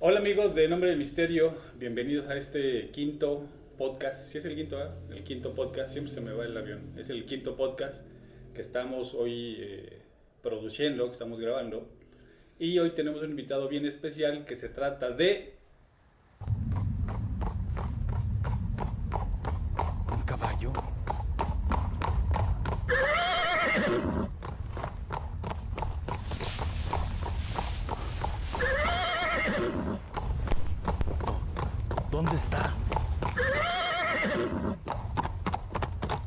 Hola amigos de Nombre del Misterio, bienvenidos a este quinto podcast. Si es el quinto, ¿eh? El quinto podcast, siempre se me va el avión. Es el quinto podcast que estamos hoy produciendo, que estamos grabando. Y hoy tenemos un invitado bien especial que se trata de... ¿Un caballo? ¿Dónde está?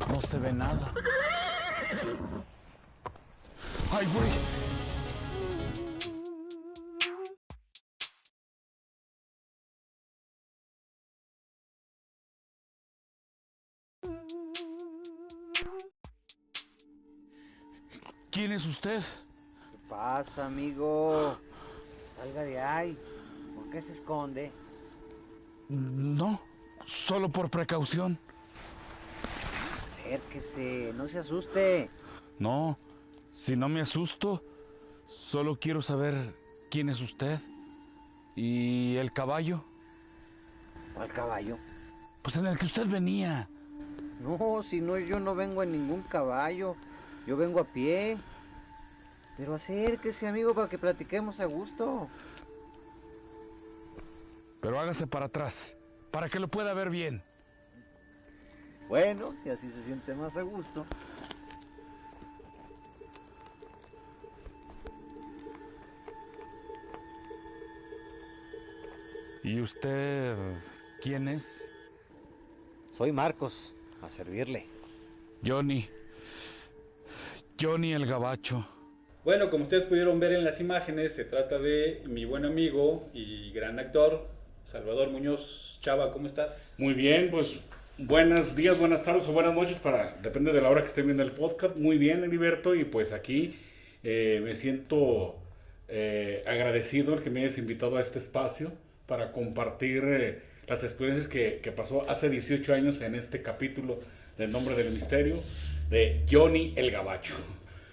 No se ve nada. ¡Ay, güey! ¿Quién es usted? ¿Qué pasa, amigo? Salga de ahí. ¿Por qué se esconde? No, solo por precaución. Acérquese, no se asuste. No, si no me asusto, solo quiero saber quién es usted. ¿Y el caballo? ¿Cuál caballo? Pues en el que usted venía. No, si no, yo no vengo en ningún caballo. Yo vengo a pie. Pero acérquese, amigo, para que platiquemos a gusto. Pero hágase para atrás, para que lo pueda ver bien. Bueno, si así se siente más a gusto. ¿Y usted quién es? Soy Marcos, a servirle. Johnny. Johnny el Gabacho. Bueno, como ustedes pudieron ver en las imágenes, se trata de mi buen amigo y gran actor, Salvador Muñoz. Chava, ¿cómo estás? Muy bien, pues buenos días, buenas tardes o buenas noches depende de la hora que estén viendo el podcast. Muy bien, Heriberto, y pues aquí me siento agradecido el que me hayas invitado a este espacio para compartir las experiencias que pasó hace 18 años en este capítulo del Nombre del Misterio de Johnny el Gabacho.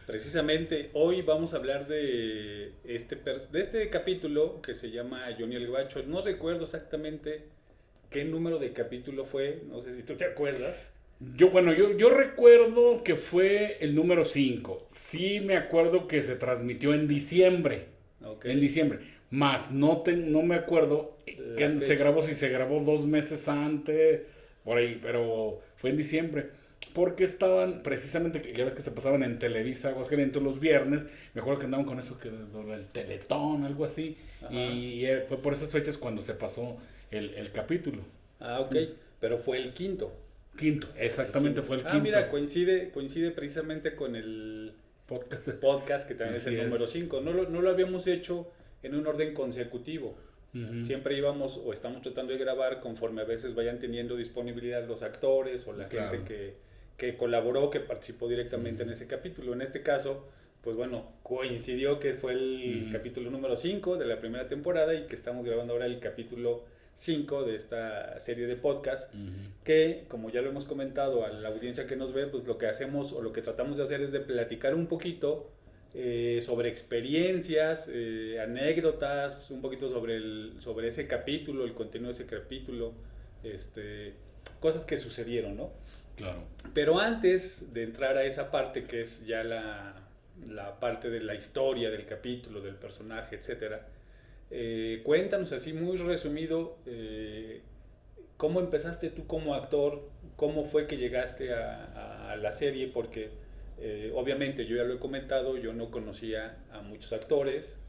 Precisamente hoy vamos a hablar de este capítulo que se llama Johnny el Gabacho. No recuerdo exactamente qué número de capítulo fue, no sé si tú te acuerdas. Yo recuerdo que fue el número 5. Sí me acuerdo que se transmitió en diciembre. Okay. En diciembre. Más no me acuerdo que se grabó, si se grabó 2 meses antes, por ahí, pero fue en diciembre. Porque estaban precisamente, ya ves que se pasaban en Televisa, Aguascalientes los viernes. Me acuerdo que andaban con eso, que el Teletón, algo así. Ajá. Y fue por esas fechas cuando se pasó el capítulo. Ah, ok, Sí. pero fue el quinto. Quinto, exactamente, fue el quinto. Ah, mira, coincide precisamente con el podcast que también es el número 5. No lo habíamos hecho en un orden consecutivo. Uh-huh. Siempre íbamos o estamos tratando de grabar conforme a veces vayan teniendo disponibilidad los actores o la gente que colaboró, que participó directamente en ese capítulo. En este caso, pues bueno, coincidió que fue el capítulo número 5 de la primera temporada y que estamos grabando ahora el capítulo 5 de esta serie de podcast, que como ya lo hemos comentado a la audiencia que nos ve, pues lo que hacemos o lo que tratamos de hacer es de platicar un poquito sobre experiencias, anécdotas, un poquito sobre ese capítulo, el contenido de ese capítulo, cosas que sucedieron, ¿no? Claro. Pero antes de entrar a esa parte que es ya la parte de la historia del capítulo, del personaje, etcétera, cuéntanos así muy resumido cómo empezaste tú como actor, cómo fue que llegaste a la serie, porque obviamente yo ya lo he comentado, yo no conocía a muchos actores,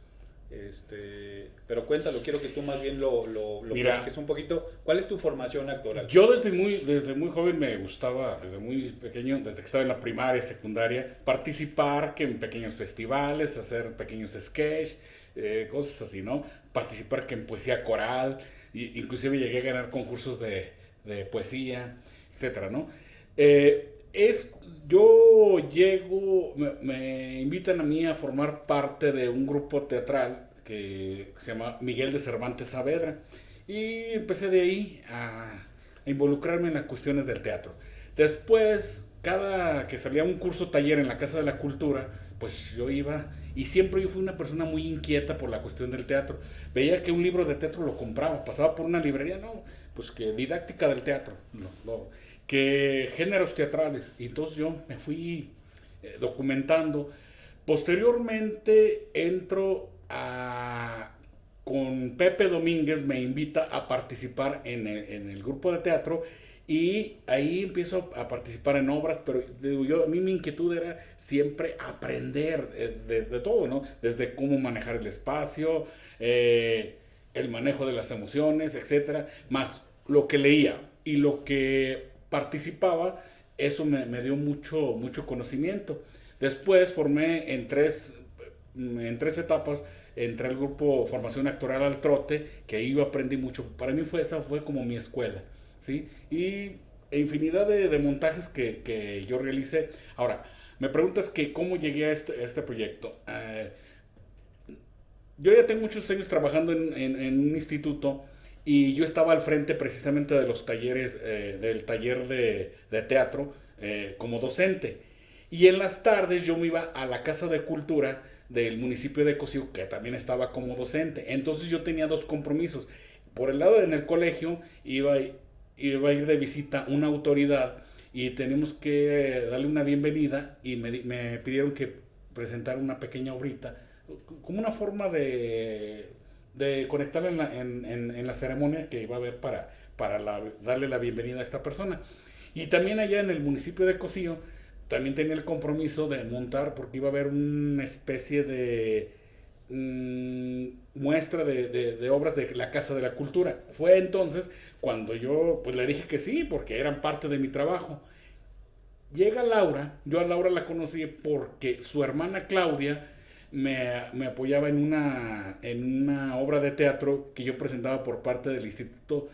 pero cuéntalo, quiero que tú más bien lo platiques un poquito. ¿Cuál es tu formación actoral? Yo desde muy joven me gustaba, desde muy pequeño, desde que estaba en la primaria y secundaria, participar que en pequeños festivales, hacer pequeños sketches, cosas así, ¿no? Participar que en poesía coral, inclusive llegué a ganar concursos de poesía, etcétera, ¿no? Yo llego, me invitan a mí a formar parte de un grupo teatral que se llama Miguel de Cervantes Saavedra, y empecé de ahí a involucrarme en las cuestiones del teatro. Después cada que salía un curso taller en la Casa de la Cultura, pues yo iba, y siempre yo fui una persona muy inquieta por la cuestión del teatro. Veía que un libro de teatro lo compraba, pasaba por una librería, no, pues que didáctica del teatro, que géneros teatrales, y entonces yo me fui documentando. Posteriormente entro con Pepe Domínguez, me invita a participar en el grupo de teatro, y ahí empiezo a participar en obras, pero a mí mi inquietud era siempre aprender de todo, ¿no? Desde cómo manejar el espacio, el manejo de las emociones, etcétera, más lo que leía y lo que participaba, eso me dio mucho conocimiento. Después formé en tres etapas. Entré al grupo Formación Actoral al Trote, que ahí yo aprendí mucho. Para mí esa fue como mi escuela, ¿sí? Y infinidad de montajes que yo realicé. Ahora, me preguntas que cómo llegué a este proyecto. Yo ya tengo muchos años trabajando en un instituto, y yo estaba al frente precisamente de los talleres, del taller de teatro, como docente. Y en las tardes yo me iba a la Casa de Cultura del municipio de Cocío, que también estaba como docente. Entonces yo tenía dos compromisos. Por el lado, en el colegio iba a ir de visita una autoridad, y tenemos que darle una bienvenida, y me pidieron que presentara una pequeña obrita, como una forma de conectar en la ceremonia que iba a haber para darle la bienvenida a esta persona. Y también allá en el municipio de Cocío, también tenía el compromiso de montar, porque iba a haber una especie de muestra de obras de la Casa de la Cultura. Fue entonces cuando yo pues le dije que sí, porque eran parte de mi trabajo. Llega Laura, yo a Laura la conocí porque su hermana Claudia me apoyaba en una obra de teatro que yo presentaba por parte del Instituto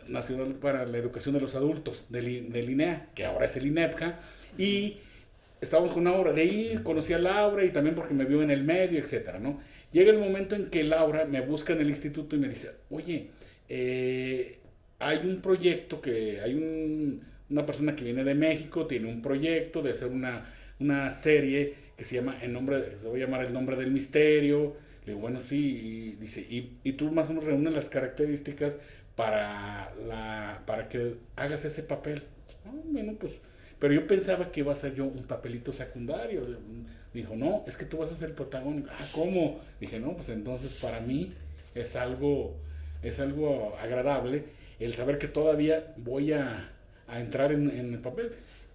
Nacional para la Educación de los Adultos, del INEA, que ahora es el INEPJA, y estábamos con una obra. De ahí conocí a Laura, y también porque me vio en el medio, etcétera, ¿no? Llega el momento en que Laura me busca en el instituto y me dice, oye, hay un proyecto, una persona que viene de México, tiene un proyecto de hacer una serie que se llama se va a llamar El Nombre del Misterio. Le digo, bueno, sí, y dice, y tú más o menos reúnes las características para que hagas ese papel. Bueno, pues, pero yo pensaba que iba a ser yo un papelito secundario. Dijo, no, es que tú vas a ser el protagónico. ¿Cómo? Dije, no, pues entonces para mí es algo agradable el saber que todavía voy a entrar en el papel.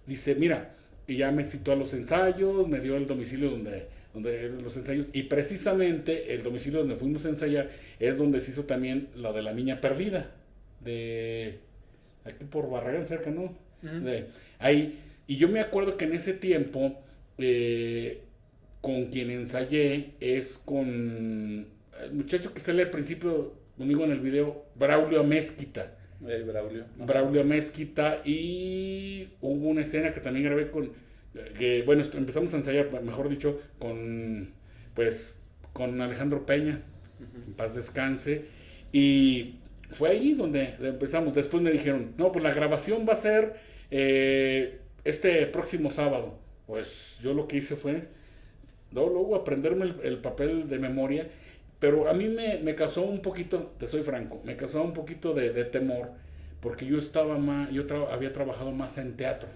Dice, mira, y ya me citó a los ensayos, me dio el domicilio donde los ensayos, y precisamente el domicilio donde fuimos a ensayar es donde se hizo también lo de La Niña Perdida, de aquí por Barragán, cerca, ¿no? Uh-huh. Ahí, y yo me acuerdo que en ese tiempo con quien ensayé es con el muchacho que sale al principio conmigo en el video, Braulio Amezquita. Braulio Amezquita, y hubo una escena que también grabé bueno, empezamos a ensayar, mejor dicho, con Alejandro Peña, uh-huh. En paz descanse, y fue ahí donde empezamos. Después me dijeron, no, pues la grabación va a ser este próximo sábado. Pues yo lo que hice fue luego aprenderme el papel de memoria. Pero a mí me causó un poquito, te soy franco, me causó un poquito de temor, porque yo había trabajado más en teatro.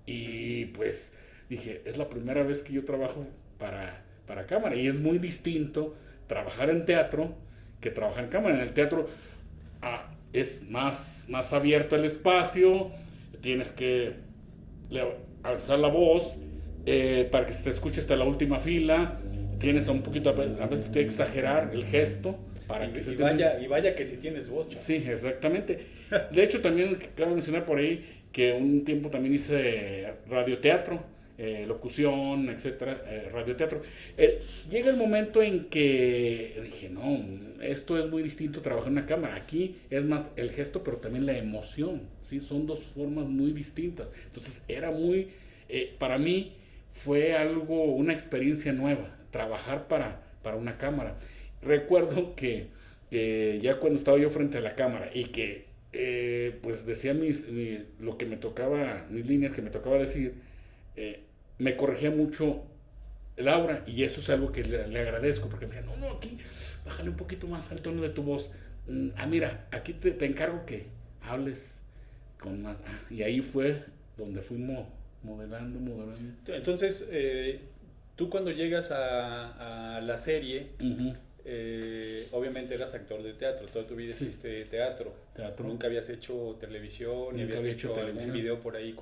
Y pues dije, es la primera vez que yo trabajo para cámara, y es muy distinto trabajar en teatro que trabajar en cámara. En el teatro es más abierto el espacio, tienes que alzar la voz para que se te escuche hasta la última fila. Tienes un poquito, a veces que exagerar el gesto para que se te... vaya que si tienes voz, chavo. Sí, exactamente. De hecho, también cabe mencionar por ahí que un tiempo también hice radioteatro, locución, etcétera, radioteatro. Llega el momento en que dije, no, esto es muy distinto trabajar en una cámara. Aquí es más el gesto, pero también la emoción, ¿sí? Son dos formas muy distintas. Entonces, era para mí fue una experiencia nueva, trabajar para una cámara. Recuerdo que ya cuando estaba yo frente a la cámara y que pues decía lo que me tocaba, mis líneas que me tocaba decir, me corregía mucho Laura, y eso es algo que le agradezco, porque me decía, no, aquí, bájale un poquito más al tono de tu voz. Mira, aquí te encargo que hables con más. Y ahí fue donde fuimos modelando. Entonces, tú cuando llegas a la serie, Uh-huh. obviamente eras actor de teatro, toda tu vida hiciste teatro. Nunca habías hecho televisión, ni habías hecho algún video por ahí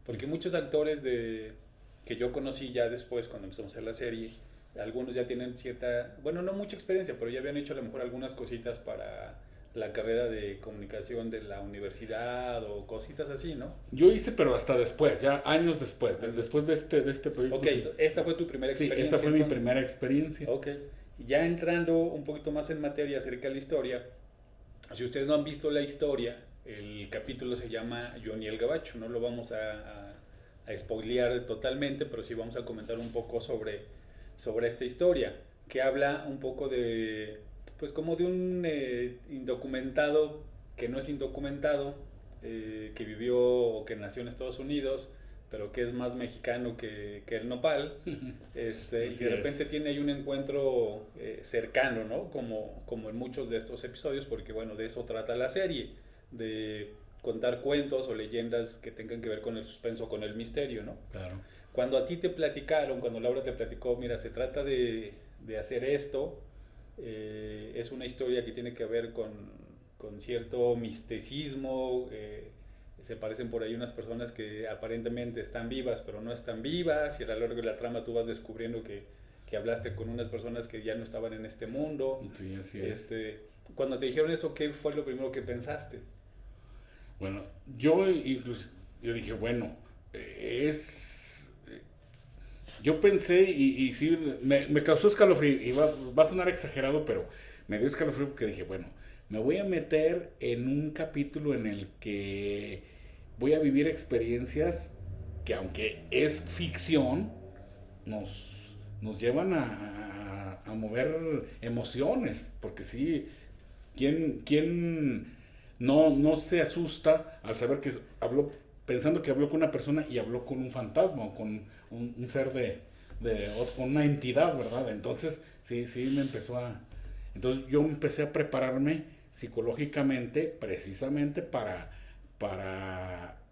porque muchos actores que yo conocí ya después, cuando empezamos a hacer la serie, algunos ya tienen cierta, bueno, no mucha experiencia, pero ya habían hecho a lo mejor algunas cositas para la carrera de comunicación de la universidad o cositas así, ¿no? Yo hice, pero hasta después, ya años después, después de este proyecto. Ok, sí. Esta fue tu primera experiencia. Sí, esta fue mi primera experiencia. Ok, ya entrando un poquito más en materia acerca de la historia, si ustedes no han visto la historia, el capítulo se llama Johnny el Gabacho, no lo vamos a spoilear totalmente, pero sí vamos a comentar un poco sobre esta historia, que habla un poco de, pues como de un indocumentado que no es indocumentado, que vivió o que nació en Estados Unidos, pero que es más mexicano que el nopal, y de repente tiene ahí un encuentro cercano, ¿no? Como en muchos de estos episodios, porque bueno, de eso trata la serie, de contar cuentos o leyendas que tengan que ver con el suspenso, con el misterio, ¿no? Claro. Cuando a ti te platicaron, cuando Laura te platicó, mira, se trata de hacer esto, es una historia que tiene que ver con cierto misticismo, se parecen por ahí unas personas que aparentemente están vivas, pero no están vivas, y a lo largo de la trama tú vas descubriendo que hablaste con unas personas que ya no estaban en este mundo. Sí, así es. Cuando te dijeron eso, ¿qué fue lo primero que pensaste? Bueno, yo dije, bueno, yo pensé y sí, me causó escalofrío, y va a sonar exagerado, pero me dio escalofrío porque dije, bueno, me voy a meter en un capítulo en el que voy a vivir experiencias que, aunque es ficción, nos llevan a mover emociones, porque sí, ¿quién no se asusta al saber que habló, pensando que habló con una persona y habló con un fantasma o con un ser o con una entidad, ¿verdad? Entonces, sí me empezó entonces yo empecé a prepararme psicológicamente precisamente para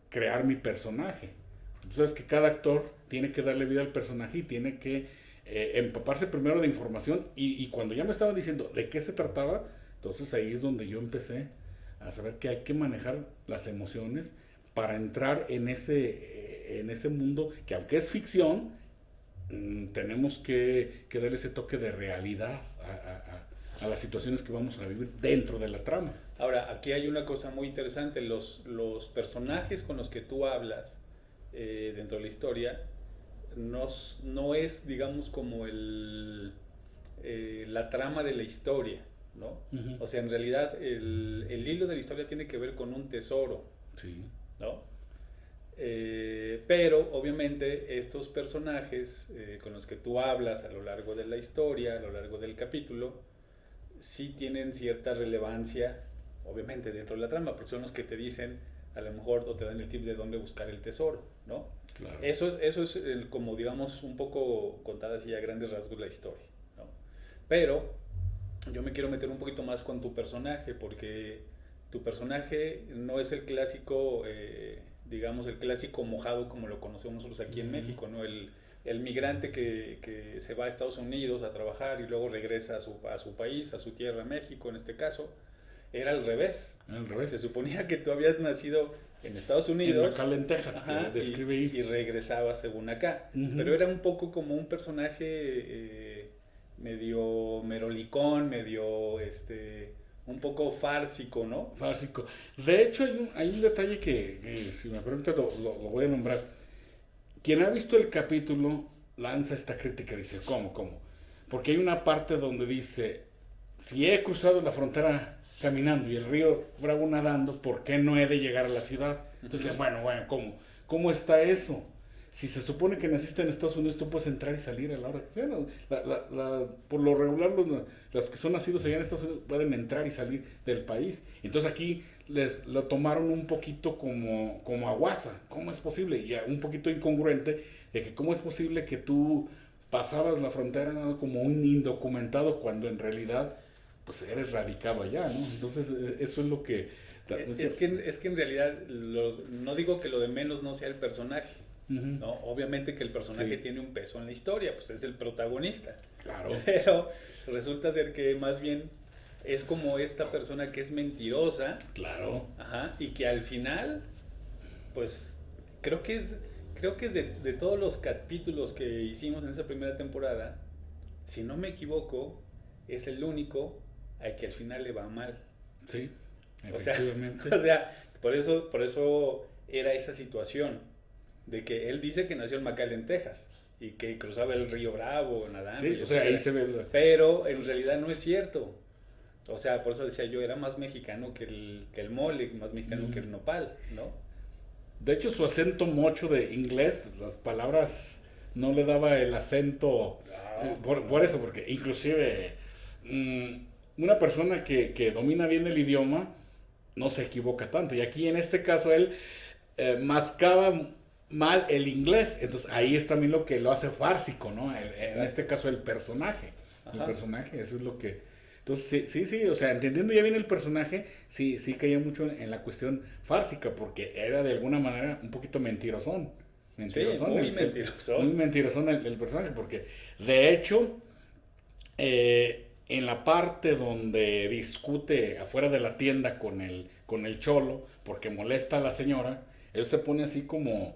crear mi personaje. Tú sabes que cada actor tiene que darle vida al personaje y tiene que empaparse primero de información, y cuando ya me estaban diciendo de qué se trataba, entonces ahí es donde yo empecé a saber que hay que manejar las emociones para entrar en ese mundo que, aunque es ficción, tenemos que darle ese toque de realidad a las situaciones que vamos a vivir dentro de la trama. Ahora, aquí hay una cosa muy interesante, los personajes con los que tú hablas dentro de la historia no es, digamos, como la trama de la historia, ¿no? Uh-huh. O sea, en realidad el hilo de la historia tiene que ver con un tesoro, sí, ¿no? Pero obviamente estos personajes con los que tú hablas a lo largo de la historia, a lo largo del capítulo, sí tienen cierta relevancia, obviamente, dentro de la trama, porque son los que te dicen, a lo mejor, o te dan el tip de dónde buscar el tesoro, ¿no? Claro. Eso es como, digamos, un poco contada así a grandes rasgos la historia, ¿no? Pero yo me quiero meter un poquito más con tu personaje, porque tu personaje no es el clásico, digamos, el clásico mojado como lo conocemos nosotros aquí en México, ¿no? El migrante que se va a Estados Unidos a trabajar y luego regresa a su país, a su tierra, México en este caso, era al revés. Se suponía que tú habías nacido en Estados Unidos. En McAllen, Texas, ajá, que describe ahí. Y regresabas según acá. Uh-huh. Pero era un poco como un personaje medio merolicón, medio un poco fársico, ¿no? Fársico. De hecho, hay un detalle que si me preguntas, lo voy a nombrar. Quien ha visto el capítulo lanza esta crítica, dice, ¿cómo? Porque hay una parte donde dice, si he cruzado la frontera caminando y el río Bravo nadando, ¿por qué no he de llegar a la ciudad? Entonces, bueno, ¿cómo está eso? si se supone que naciste en Estados Unidos, tú puedes entrar y salir a la hora que sea. ¿No? Por lo regular, los que son nacidos allá en Estados Unidos pueden entrar y salir del país. Entonces aquí lo tomaron un poquito como a guasa. ¿Cómo es posible? Y un poquito incongruente de que cómo es posible que tú pasabas la frontera, ¿no?, como un indocumentado cuando en realidad pues eres radicado allá, ¿no? Entonces eso es lo que... Es que en realidad no digo que lo de menos no sea el personaje, ¿no? Obviamente que el personaje tiene un peso en la historia, pues es el protagonista. Claro. Pero resulta ser que más bien es como esta persona que es mentirosa. Claro. Ajá, y que al final, pues creo que de todos los capítulos que hicimos en esa primera temporada, si no me equivoco, es el único al que al final le va mal. Sí, efectivamente. O sea, por eso era esa situación de que él dice que nació en McAllen, Texas, y que cruzaba el río Bravo nadando. Sí, o sea, ahí se ve. Pero en realidad no es cierto. O sea, por eso decía yo, era más mexicano que el mole, más mexicano que el nopal, ¿no? De hecho, su acento mocho de inglés, las palabras no le daba el acento por eso, porque inclusive una persona que domina bien el idioma no se equivoca tanto. Y aquí en este caso él mascaba mal el inglés, entonces ahí es también lo que lo hace fársico, ¿no? En este caso el personaje. Ajá. El personaje, eso es lo que... Entonces, sí, o sea, entendiendo ya bien el personaje, sí caía mucho en la cuestión fársica, porque era de alguna manera un poquito mentirosón. Mentirosón. Sí, muy mentirosón el personaje, porque de hecho, en la parte donde discute afuera de la tienda con el cholo, porque molesta a la señora, él se pone así como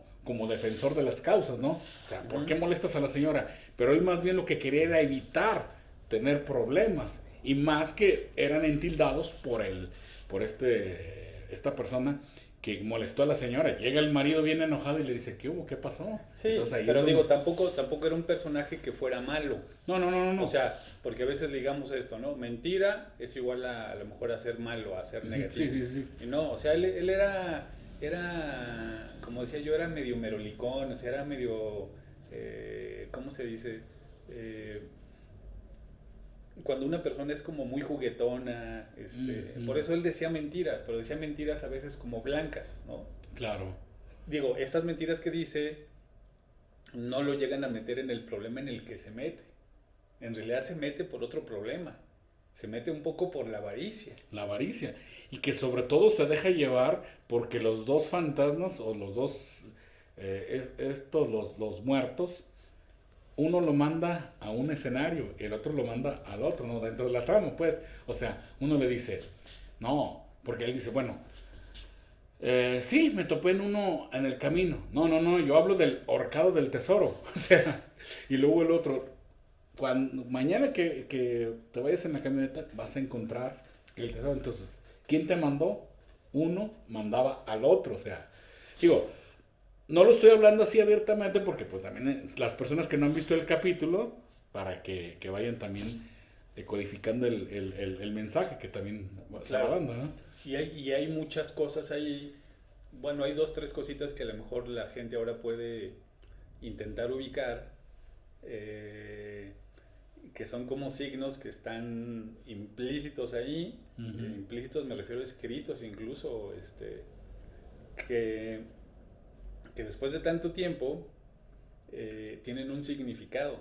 defensor de las causas, ¿no? O sea, ¿por qué molestas a la señora? Pero él más bien lo que quería era evitar tener problemas. Y más que eran entildados por esta persona que molestó a la señora. Llega el marido bien enojado y le dice, ¿qué hubo? ¿Qué pasó? Sí, entonces, ahí pero digo, tampoco era un personaje que fuera malo. No. O sea, porque a veces digamos esto, ¿no? Mentira es igual a lo mejor a ser malo, a ser negativo. Sí. Y no, o sea, él era, como decía yo, era medio merolicón, o sea, era medio, ¿cómo se dice? Cuando una persona es como muy juguetona, por eso él decía mentiras, pero decía mentiras a veces como blancas, ¿no? Claro. Digo, estas mentiras que dice no lo llegan a meter en el problema en el que se mete. En realidad se mete por otro problema. Se mete un poco por la avaricia. La avaricia. Y que sobre todo se deja llevar porque los dos fantasmas o los dos, los muertos, uno lo manda a un escenario y el otro lo manda al otro, ¿no? Dentro de la trama, pues. O sea, uno le dice, no, porque él dice, bueno, sí, me topé en uno en el camino. No, yo hablo del horcado del tesoro. O sea, y luego el otro, mañana que te vayas en la camioneta vas a encontrar el tesoro. Entonces, ¿quién te mandó? Uno mandaba al otro, o sea, digo... No lo estoy hablando así abiertamente porque pues también las personas que no han visto el capítulo, para que vayan también codificando el mensaje que también se va dando, ¿no? Y hay muchas cosas ahí, bueno, hay 2-3 cositas que a lo mejor la gente ahora puede intentar ubicar, que son como signos que están implícitos ahí, implícitos me refiero a escritos incluso, que después de tanto tiempo tienen un significado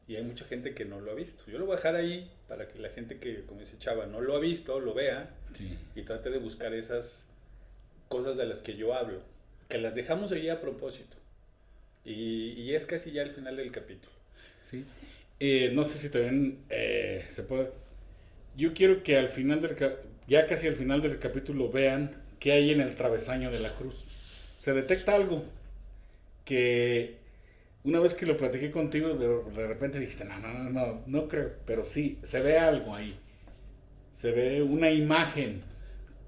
y hay mucha gente que no lo ha visto. Yo lo voy a dejar ahí para que la gente que, como dice Chava, no lo ha visto, lo vea y trate de buscar esas cosas de las que yo hablo, que las dejamos ahí a propósito y es casi ya el final del capítulo. Sí. No sé si también se puede... Yo quiero que al final ya casi al final del capítulo vean qué hay en el travesaño de la cruz. Se detecta algo que una vez que lo platiqué contigo, de repente dijiste, no creo, pero sí, se ve algo ahí. Se ve una imagen.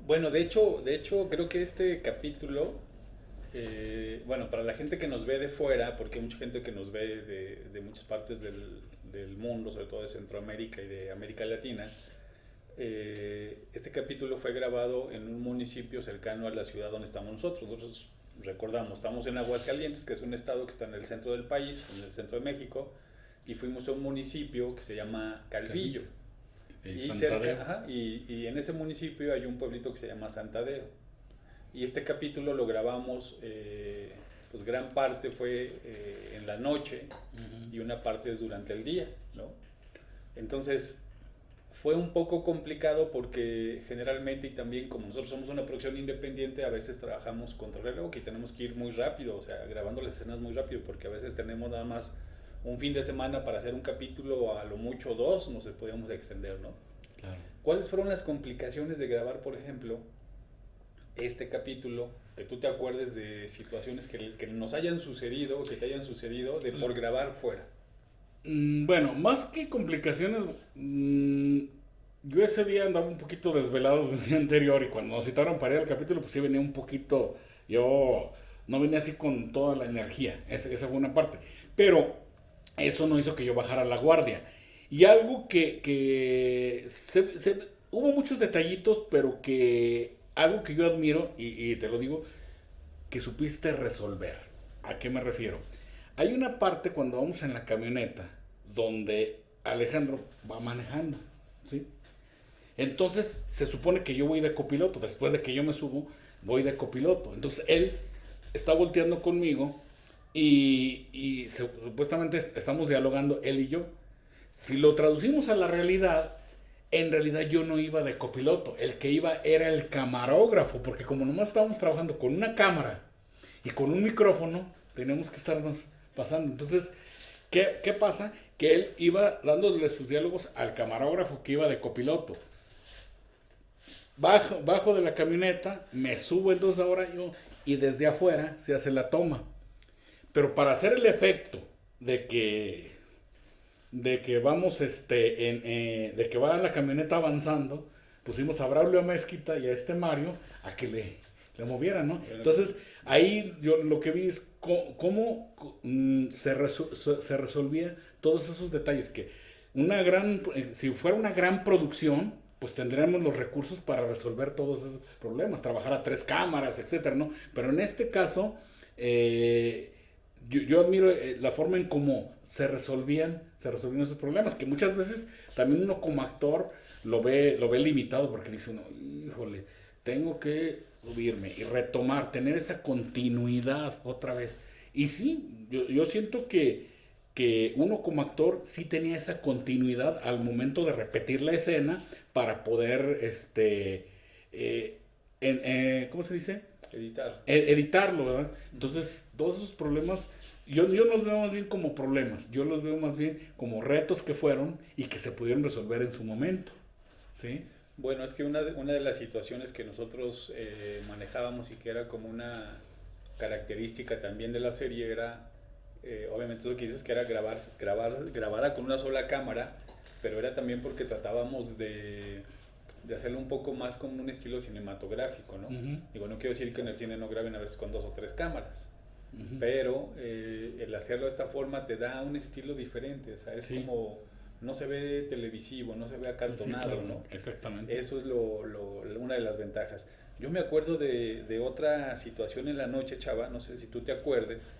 Bueno, de hecho creo que este capítulo, bueno, para la gente que nos ve de fuera, porque hay mucha gente que nos ve de muchas partes del mundo, sobre todo de Centroamérica y de América Latina, este capítulo fue grabado en un municipio cercano a la ciudad donde estamos nosotros. Nosotros recordamos, estamos en Aguascalientes, que es un estado que está en el centro del país, en el centro de México, y fuimos a un municipio que se llama Calvillo. Y en ese municipio hay un pueblito que se llama Santadeo. Y este capítulo lo grabamos, pues gran parte fue en la noche y una parte es durante el día, ¿no? Entonces fue un poco complicado porque generalmente, y también como nosotros somos una producción independiente, a veces trabajamos contra reloj y tenemos que ir muy rápido, o sea, grabando las escenas muy rápido, porque a veces tenemos nada más un fin de semana para hacer un capítulo, a lo mucho 2, no se podíamos extender, ¿no? Claro. ¿Cuáles fueron las complicaciones de grabar, por ejemplo, este capítulo, que tú te acuerdes de situaciones que nos hayan sucedido, que te hayan sucedido, por grabar fuera? Bueno, más que complicaciones, yo ese día andaba un poquito desvelado del día anterior, y cuando nos citaron para ir al capítulo, pues sí venía un poquito, yo no venía así con toda la energía, esa fue una parte, pero eso no hizo que yo bajara la guardia. Y algo que hubo muchos detallitos, pero que algo que yo admiro, y te lo digo, que supiste resolver. ¿A qué me refiero? Hay una parte cuando vamos en la camioneta donde Alejandro va manejando, ¿sí? Entonces se supone que yo voy de copiloto. Después de que yo me subo, voy de copiloto. Entonces él está volteando conmigo y supuestamente estamos dialogando él y yo. Si lo traducimos a la realidad, en realidad yo no iba de copiloto. El que iba era el camarógrafo, porque como nomás estábamos trabajando con una cámara y con un micrófono, tenemos que estarnos pasando. Entonces, ¿qué pasa? Que él iba dándole sus diálogos al camarógrafo que iba de copiloto. Bajo de la camioneta, me subo entonces ahora yo, y desde afuera se hace la toma. Pero para hacer el efecto de que vamos, de que va la camioneta avanzando, pusimos a Braulio Mezquita y a Mario a que le movieran, ¿no? Entonces, ahí yo lo que vi es cómo se resolvía todos esos detalles, que si fuera una gran producción, pues tendríamos los recursos para resolver todos esos problemas, trabajar a 3 cámaras, etcétera, ¿no? Pero en este caso, yo admiro la forma en cómo se resolvían esos problemas, que muchas veces también uno como actor lo ve limitado, porque dice uno, híjole, tengo que subirme y retomar, tener esa continuidad otra vez. Y sí, yo siento que uno como actor sí tenía esa continuidad al momento de repetir la escena para poder, ¿cómo se dice? Editarlo, ¿verdad? Entonces, todos esos problemas, yo no los veo más bien como problemas, yo los veo más bien como retos que fueron y que se pudieron resolver en su momento, ¿sí? Bueno, es que una de las situaciones que nosotros manejábamos y que era como una característica también de la serie era, obviamente eso que dices que era grabada con una sola cámara, pero era también porque tratábamos de hacerlo un poco más como un estilo cinematográfico, ¿no? Uh-huh. Digo, no quiero decir que en el cine no graben a veces con 2 o 3 cámaras, uh-huh, pero el hacerlo de esta forma te da un estilo diferente, o sea, es como, no se ve televisivo, no se ve acartonado, sí, claro, ¿no? Exactamente. Eso es una de las ventajas. Yo me acuerdo de otra situación en la noche, Chava, no sé si tú te acuerdes,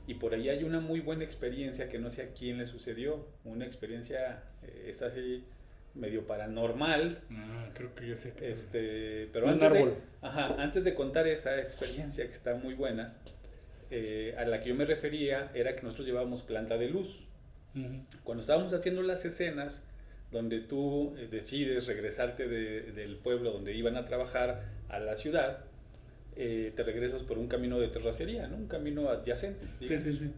y por ahí hay una muy buena experiencia que no sé a quién le sucedió, una experiencia, esta así, medio paranormal. Creo que yo sé pero antes de contar esa experiencia que está muy buena, a la que yo me refería era que nosotros llevábamos planta de luz. Uh-huh. Cuando estábamos haciendo las escenas donde tú decides regresarte del pueblo donde iban a trabajar a la ciudad, te regresas por un camino de terracería, ¿no? Un camino adyacente, digamos. Sí.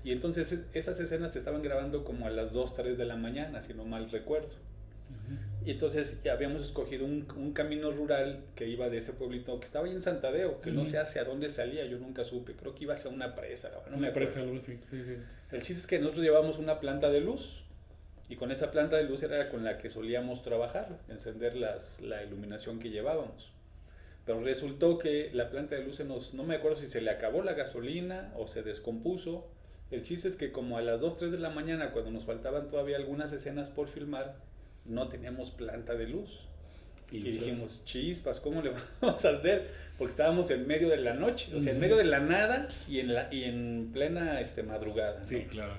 Y entonces esas escenas se estaban grabando como a las 2, 3 de la mañana, si no mal recuerdo. Uh-huh. Y entonces habíamos escogido un camino rural que iba de ese pueblito que estaba ahí en Santadeo, que uh-huh, no sé hacia dónde salía, yo nunca supe, creo que iba hacia una presa. No, una presa, algo así, sí. El chiste es que nosotros llevábamos una planta de luz, y con esa planta de luz era con la que solíamos trabajar, encender la iluminación que llevábamos. Pero resultó que la planta de luz no me acuerdo si se le acabó la gasolina o se descompuso. El chiste es que como a las 2, 3 de la mañana, cuando nos faltaban todavía algunas escenas por filmar, no teníamos planta de luz. Y dijimos, chispas, ¿cómo le vamos a hacer? Porque estábamos en medio de la noche, o sea, en medio de la nada y en plena madrugada, ¿no? Sí, claro.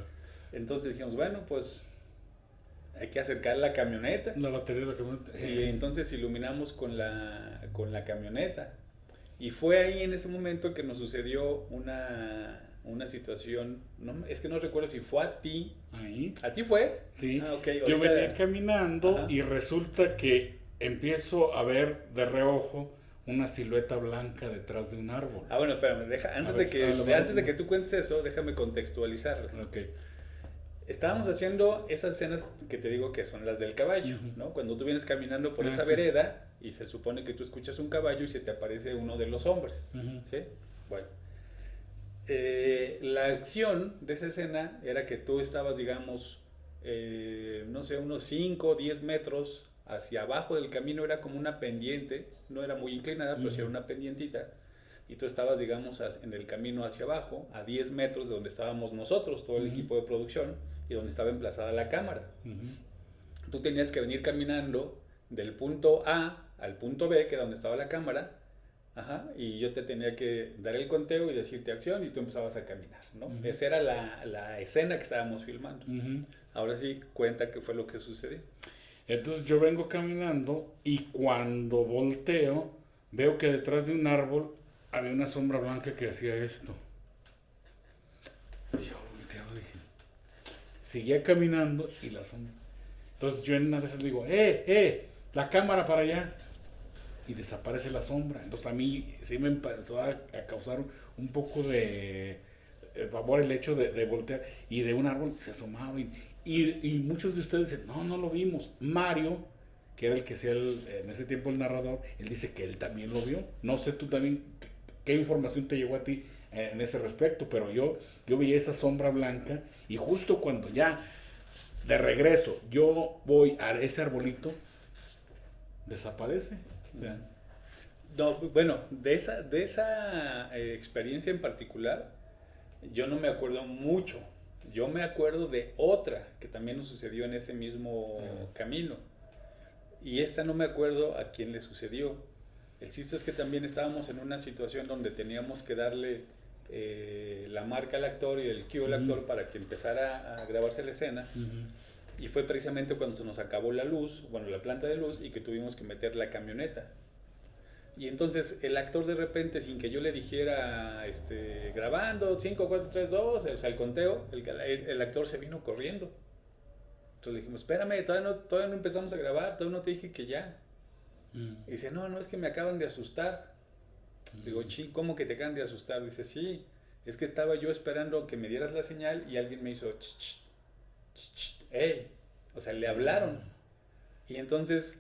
Entonces dijimos, bueno, pues hay que acercar la camioneta. La batería de la camioneta. Y entonces iluminamos con la camioneta. Y fue ahí en ese momento que nos sucedió una situación, es que no recuerdo si fue a ti. Ahí. ¿A ti fue? Sí. Okay, yo venía caminando. Ajá. Y resulta que empiezo a ver de reojo una silueta blanca detrás de un árbol. Bueno, espérame, antes de que tú cuentes eso, déjame contextualizarla. Ok. Estábamos haciendo esas escenas que te digo que son las del caballo, ¿no? Cuando tú vienes caminando por esa vereda y se supone que tú escuchas un caballo y se te aparece uno de los hombres, ¿sí? Bueno. La acción de esa escena era que tú estabas, digamos, no sé, unos 5 o 10 metros hacia abajo del camino, era como una pendiente, no era muy inclinada, pero sí era una pendientita, y tú estabas, digamos, en el camino hacia abajo, a 10 metros de donde estábamos nosotros, todo el equipo de producción, y donde estaba emplazada la cámara. Tú tenías que venir caminando del punto A al punto B, que era donde estaba la cámara, y yo te tenía que dar el conteo y decirte acción, y tú empezabas a caminar, ¿no? Esa era la escena que estábamos filmando. Ahora sí, cuenta qué fue lo que sucedió. Entonces yo vengo caminando y cuando volteo, veo que detrás de un árbol había una sombra blanca que hacía esto. Y yo volteaba y dije, seguía caminando y la sombra. Entonces yo en una de esas le digo, la cámara para allá. Y desaparece la sombra. Entonces a mí sí me empezó a causar un poco de favor el hecho de voltear. Y de un árbol se asomaba. Y muchos de ustedes dicen, no lo vimos. Mario, que era el que hacía en ese tiempo el narrador, él dice que él también lo vio. No sé tú también qué información te llegó a ti en ese respecto, pero yo vi esa sombra blanca y justo cuando ya de regreso yo voy a ese arbolito, desaparece. O sea, no, bueno, de esa experiencia en particular, yo no me acuerdo mucho. Yo me acuerdo de otra que también nos sucedió en ese mismo camino. Y esta no me acuerdo a quién le sucedió. El chiste es que también estábamos en una situación donde teníamos que darle la marca al actor y el cue al actor para que empezara a grabarse la escena. Y fue precisamente cuando se nos acabó la luz, la planta de luz, y que tuvimos que meter la camioneta. Y entonces el actor de repente, sin que yo le dijera, grabando, 5, 4, 3, 2, o sea, el conteo, el actor se vino corriendo. Entonces le dijimos, espérame, todavía no empezamos a grabar, todavía no te dije que ya. Y dice, no, es que me acaban de asustar. Digo, ¿cómo que te acaban de asustar? Dice, sí, es que estaba yo esperando que me dieras la señal y alguien me hizo, ¡ey! O sea, le hablaron. Y entonces,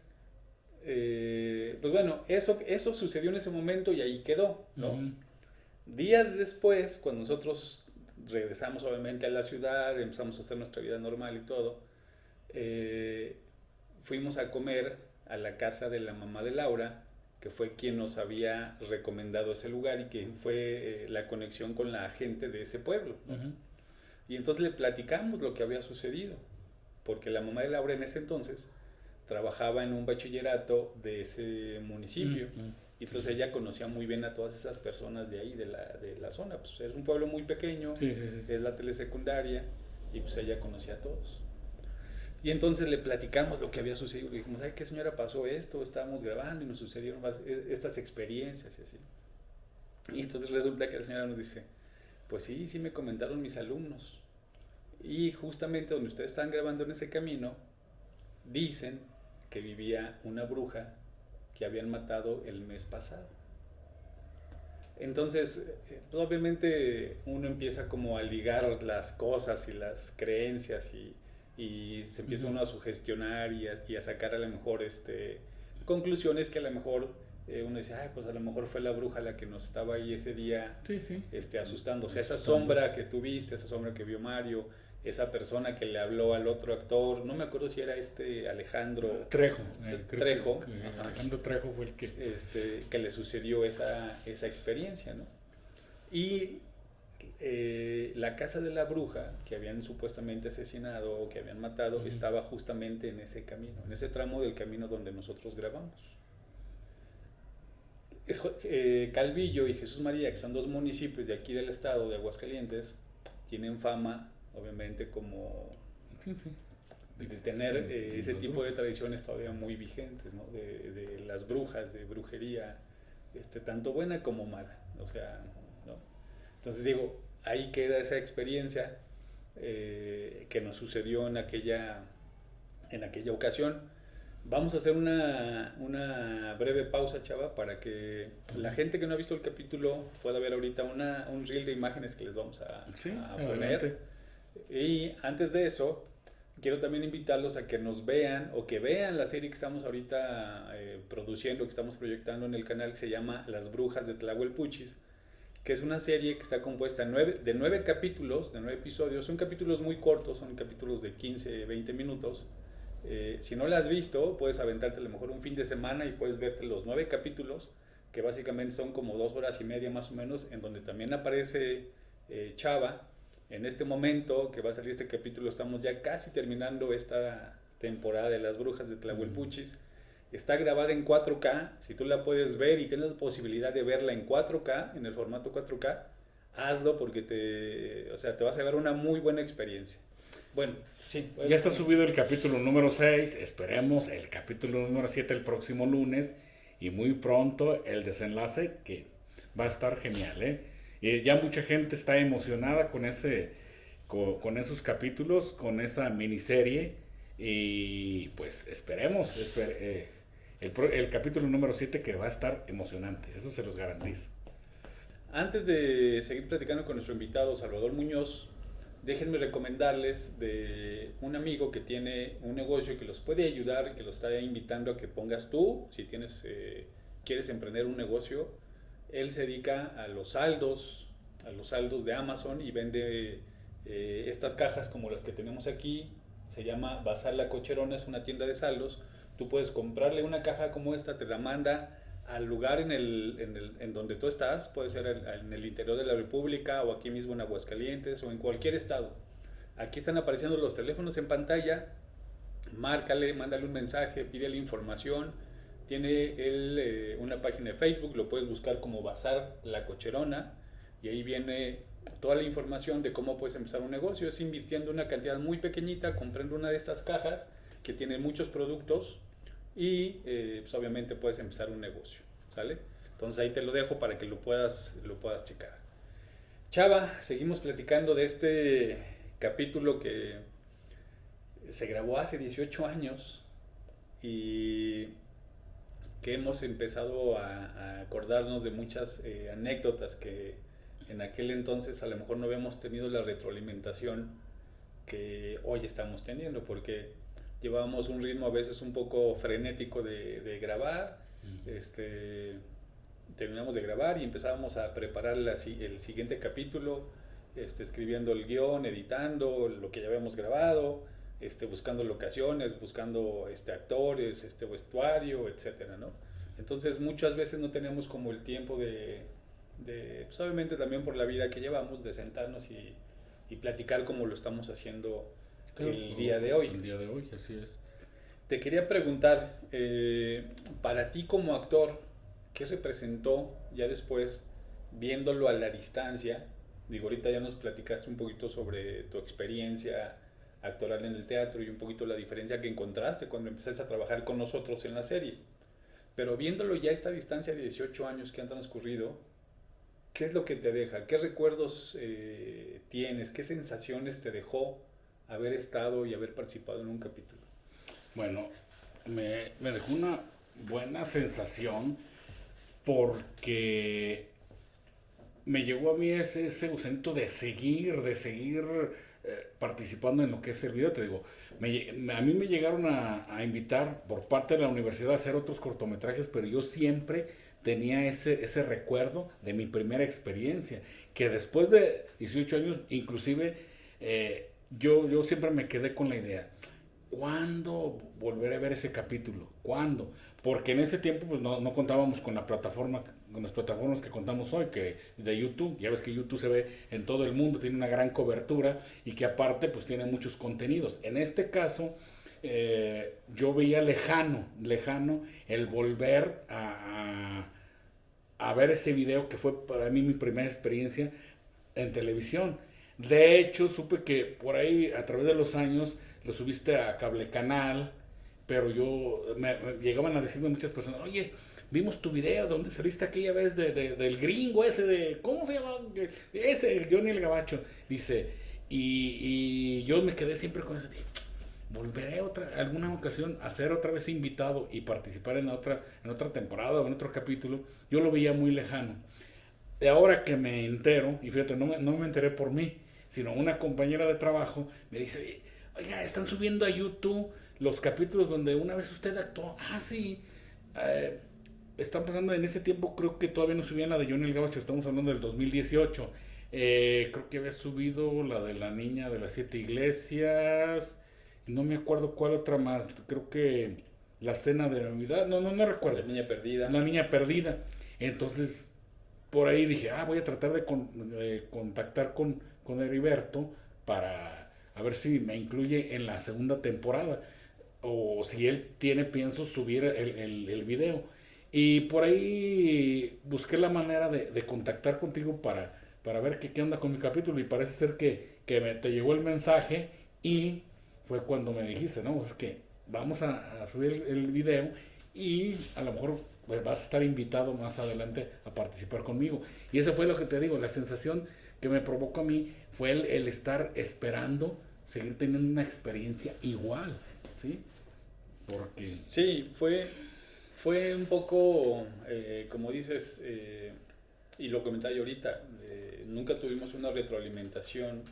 pues bueno, eso sucedió en ese momento y ahí quedó, ¿no? Días después, cuando nosotros regresamos obviamente a la ciudad, empezamos a hacer nuestra vida normal y todo, fuimos a comer a la casa de la mamá de Laura, que fue quien nos había recomendado ese lugar y que fue la conexión con la gente de ese pueblo, ¿no? Y entonces le platicamos lo que había sucedido, porque la mamá de Laura en ese entonces trabajaba en un bachillerato de ese municipio, y entonces ella conocía muy bien a todas esas personas de ahí, de la zona. Pues es un pueblo muy pequeño, es la telesecundaria, y pues ella conocía a todos. Y entonces le platicamos lo que había sucedido, le dijimos, ay, ¿qué señora pasó esto? Estábamos grabando y nos sucedieron estas experiencias y así. Y entonces resulta que la señora nos dice, pues sí me comentaron mis alumnos. Y justamente donde ustedes están grabando en ese camino, dicen que vivía una bruja que habían matado el mes pasado. Entonces, pues obviamente uno empieza como a ligar las cosas y las creencias y se empieza uno a sugestionar y a sacar a lo mejor conclusiones que a lo mejor uno dice, pues a lo mejor fue la bruja la que nos estaba ahí ese día asustando. O sea, esa sombra que tú viste, esa sombra que vio Mario, esa persona que le habló al otro actor, no me acuerdo si era Alejandro Trejo. Alejandro Trejo fue el que... que le sucedió esa experiencia, ¿no? Y la casa de la bruja que habían supuestamente asesinado o que habían matado estaba justamente en ese camino, en ese tramo del camino donde nosotros grabamos. Calvillo y Jesús María, que son dos municipios de aquí del estado de Aguascalientes, tienen fama, obviamente, como de tener ese tipo de tradiciones todavía muy vigentes, ¿no? De las brujas, de brujería, tanto buena como mala, o sea, ¿no? Entonces digo, ahí queda esa experiencia que nos sucedió en aquella ocasión. Vamos a hacer una breve pausa, Chava, para que la gente que no ha visto el capítulo pueda ver ahorita un reel de imágenes que les vamos a poner. Y antes de eso, quiero también invitarlos a que nos vean o que vean la serie que estamos ahorita produciendo, que estamos proyectando en el canal, que se llama Las Brujas de Tlahuelpuchis, que es una serie que está compuesta de 9 capítulos, de 9 episodios. Son capítulos muy cortos, son capítulos de 15, 20 minutos. Si no la has visto, puedes aventarte a lo mejor un fin de semana y puedes verte los 9 capítulos, que básicamente son como 2 horas y media más o menos, en donde también aparece Chava. En este momento que va a salir este capítulo, estamos ya casi terminando esta temporada de Las Brujas de Tlahuelpuchis. Está grabada en 4K, si tú la puedes ver y tienes la posibilidad de verla en 4K, en el formato 4K, hazlo porque te vas a llevar una muy buena experiencia. Bueno, sí. Ya está subido el capítulo número 6, esperemos el capítulo número 7 el próximo lunes y muy pronto el desenlace que va a estar genial, ¿eh? Ya mucha gente está emocionada con esos capítulos, con esa miniserie y pues esperemos el capítulo número 7 que va a estar emocionante, eso se los garantizo. Antes de seguir platicando con nuestro invitado Salvador Muñoz, déjenme recomendarles de un amigo que tiene un negocio que los puede ayudar, que los está invitando a que pongas tú, si quieres emprender un negocio. Él se dedica a los saldos de Amazon y vende estas cajas como las que tenemos aquí. Se llama Bazar La Cocherona, es una tienda de saldos. Tú puedes comprarle una caja como esta, te la manda al lugar en donde tú estás, puede ser en el interior de la República o aquí mismo en Aguascalientes o en cualquier estado. Aquí están apareciendo los teléfonos en pantalla, márcale, mándale un mensaje, pídele información. Tiene él una página de Facebook, lo puedes buscar como Bazar La Cocherona y ahí viene toda la información de cómo puedes empezar un negocio. Es invirtiendo una cantidad muy pequeñita, comprando una de estas cajas que tiene muchos productos y pues obviamente puedes empezar un negocio, ¿sale? Entonces ahí te lo dejo para que lo puedas checar. Chava, seguimos platicando de este capítulo que se grabó hace 18 años y que hemos empezado a acordarnos de muchas anécdotas que en aquel entonces a lo mejor no habíamos tenido la retroalimentación que hoy estamos teniendo, porque llevábamos un ritmo a veces un poco frenético de grabar. Terminamos de grabar y empezábamos a preparar el siguiente capítulo, escribiendo el guión, editando lo que ya habíamos grabado, buscando locaciones, buscando actores, vestuario, etcétera, ¿no? Entonces muchas veces no teníamos como el tiempo pues obviamente también por la vida que llevamos, de sentarnos y platicar como lo estamos haciendo el día de hoy. El día de hoy, así es. Te quería preguntar, para ti como actor, ¿qué representó ya después, viéndolo a la distancia? Digo, ahorita ya nos platicaste un poquito sobre tu experiencia actoral en el teatro y un poquito la diferencia que encontraste cuando empezaste a trabajar con nosotros en la serie. Pero viéndolo ya a esta distancia de 18 años que han transcurrido, ¿qué es lo que te deja? ¿Qué recuerdos tienes? ¿Qué sensaciones te dejó haber estado y haber participado en un capítulo? Bueno, me dejó una buena sensación porque me llegó a mí ese gusanito de seguir participando en lo que es el video. Te digo, a mí me llegaron a invitar por parte de la universidad a hacer otros cortometrajes, pero yo siempre tenía ese recuerdo de mi primera experiencia, que después de 18 años, inclusive, yo siempre me quedé con la idea, ¿cuándo volveré a ver ese capítulo? ¿Cuándo? Porque en ese tiempo pues no contábamos con la plataforma las plataformas que contamos hoy, que de YouTube. Ya ves que YouTube se ve en todo el mundo, tiene una gran cobertura y que aparte pues tiene muchos contenidos. En este caso, yo veía lejano el volver a ver ese video que fue para mí mi primera experiencia en televisión. De hecho, supe que por ahí a través de los años lo subiste a Cable Canal, pero me llegaban a decirme muchas personas, oye, vimos tu video donde saliste aquella vez del gringo ese de, ¿cómo se llama? Ese, el Johnny el Gabacho. Dice, y yo me quedé siempre con eso, dije, volveré alguna ocasión a ser otra vez invitado y participar en otra temporada o en otro capítulo. Yo lo veía muy lejano. De ahora que me entero, y fíjate, no me enteré por mí, sino una compañera de trabajo me dice, oiga, están subiendo a YouTube los capítulos donde una vez usted actuó. Ah, sí. Están pasando en ese tiempo, creo que todavía no subían la de Johnny el Gabacho, estamos hablando del 2018. Creo que había subido la de la niña de las 7 iglesias. No me acuerdo cuál otra más. Creo que la cena de Navidad. No recuerdo. La niña perdida. La niña perdida. Entonces, por ahí dije, voy a tratar de contactar con Heriberto para a ver si me incluye en la segunda temporada. O si él pienso subir el video. Y por ahí busqué la manera de contactar contigo para ver qué onda con mi capítulo. Y parece ser que te llegó el mensaje y fue cuando me dijiste, no, es que vamos a subir el video y a lo mejor pues, vas a estar invitado más adelante a participar conmigo. Y eso fue lo que te digo, la sensación que me provocó a mí fue el estar esperando seguir teniendo una experiencia igual, ¿sí? Porque... Sí, fue un poco, como dices, y lo comentaba yo ahorita, nunca tuvimos una retroalimentación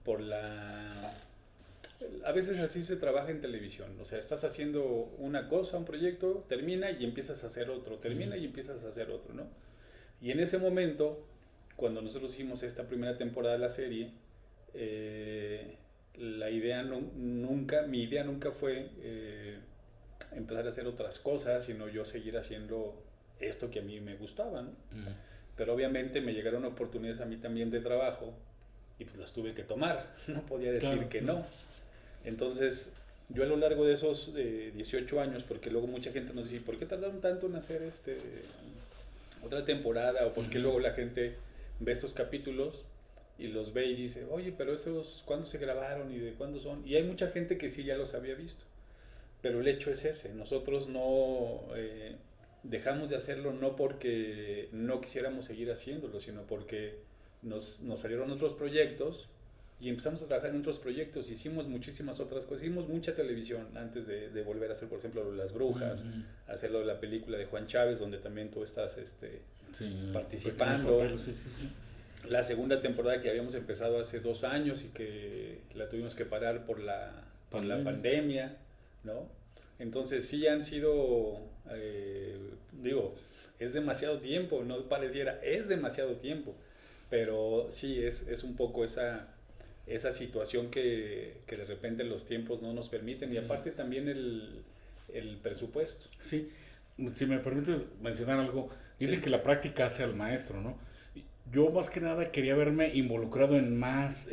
por a veces así se trabaja en televisión, o sea, estás haciendo una cosa, un proyecto, termina y empiezas a hacer otro, termina y empiezas a hacer otro, ¿no? Y en ese momento, cuando nosotros hicimos esta primera temporada de la serie, mi idea nunca fue empezar a hacer otras cosas, sino yo seguir haciendo esto que a mí me gustaba, ¿no? Pero obviamente me llegaron oportunidades a mí también de trabajo y pues las tuve que tomar, no podía decir que no. Entonces, yo a lo largo de esos 18 años, porque luego mucha gente nos dice, ¿por qué tardaron tanto en hacer otra temporada? O por qué luego la gente ve estos capítulos y los ve y dice, oye, pero esos, ¿cuándo se grabaron y de cuándo son? Y hay mucha gente que sí ya los había visto. Pero el hecho es ese, nosotros no dejamos de hacerlo no porque no quisiéramos seguir haciéndolo, sino porque nos salieron otros proyectos y empezamos a trabajar en otros proyectos, hicimos muchísimas otras cosas, hicimos mucha televisión antes de volver a hacer, por ejemplo, Las Brujas, hacerlo de la película de Juan Chávez, donde también tú estás participando. La segunda temporada que habíamos empezado hace 2 años y que la tuvimos que parar por la pandemia, ¿no? Entonces sí han sido, es demasiado tiempo, no pareciera, es demasiado tiempo, pero sí es un poco esa situación que de repente los tiempos no nos permiten y aparte también el presupuesto. Sí, si me permites mencionar algo, dicen que la práctica hace al maestro, ¿no? Yo más que nada quería verme involucrado en más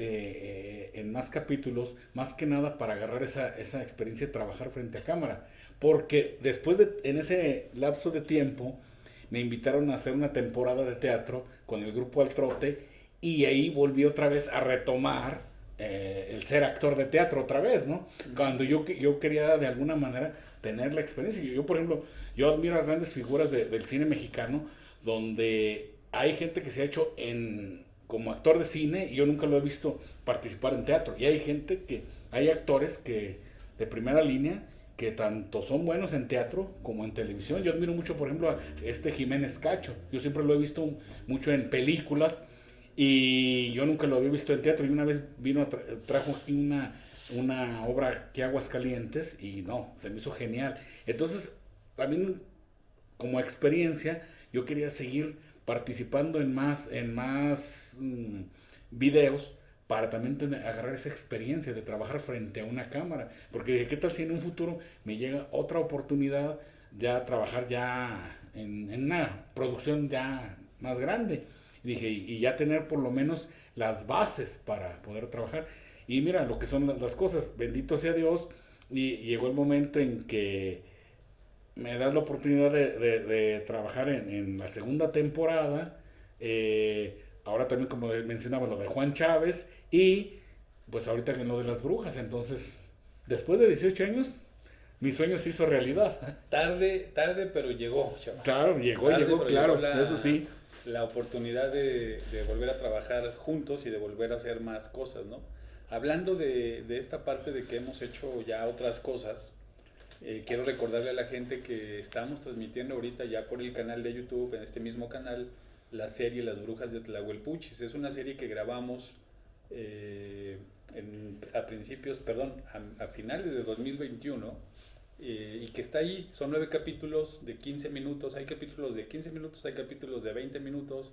capítulos, más que nada para agarrar esa experiencia de trabajar frente a cámara. Porque después en ese lapso de tiempo me invitaron a hacer una temporada de teatro con el grupo Al Trote y ahí volví otra vez a retomar el ser actor de teatro otra vez, ¿no? Cuando yo quería de alguna manera tener la experiencia. Yo por ejemplo, yo admiro a grandes figuras del cine mexicano donde hay gente que se ha hecho como actor de cine y yo nunca lo he visto participar en teatro. Y hay actores que de primera línea que tanto son buenos en teatro como en televisión. Yo admiro mucho, por ejemplo, a Jiménez Cacho. Yo siempre lo he visto mucho en películas y yo nunca lo había visto en teatro. Y una vez trajo aquí una obra que Aguascalientes y no, se me hizo genial. Entonces, también como experiencia, yo quería seguir participando en más videos para también agarrar esa experiencia de trabajar frente a una cámara, porque qué tal si en un futuro me llega otra oportunidad de trabajar ya en una producción ya más grande. Y dije, y ya tener por lo menos las bases para poder trabajar. Y mira lo que son las cosas, bendito sea Dios, y llegó el momento en que me das la oportunidad de trabajar en la segunda temporada. Ahora también, como mencionaba, lo de Juan Chávez, y pues ahorita en lo de las brujas. Entonces, después de 18 años, mi sueño se hizo realidad. Tarde, pero llegó, chaval. Claro, llegó, claro, eso sí. La oportunidad de volver a trabajar juntos y de volver a hacer más cosas, ¿no? Hablando de esta parte de que hemos hecho ya otras cosas, quiero recordarle a la gente que estamos transmitiendo ahorita ya por el canal de YouTube, en este mismo canal, la serie Las Brujas de Tlahuelpuchis. Es una serie que grabamos a finales de 2021 y que está ahí. Son 9 capítulos de 15 minutos. Hay capítulos de 15 minutos, hay capítulos de 20 minutos,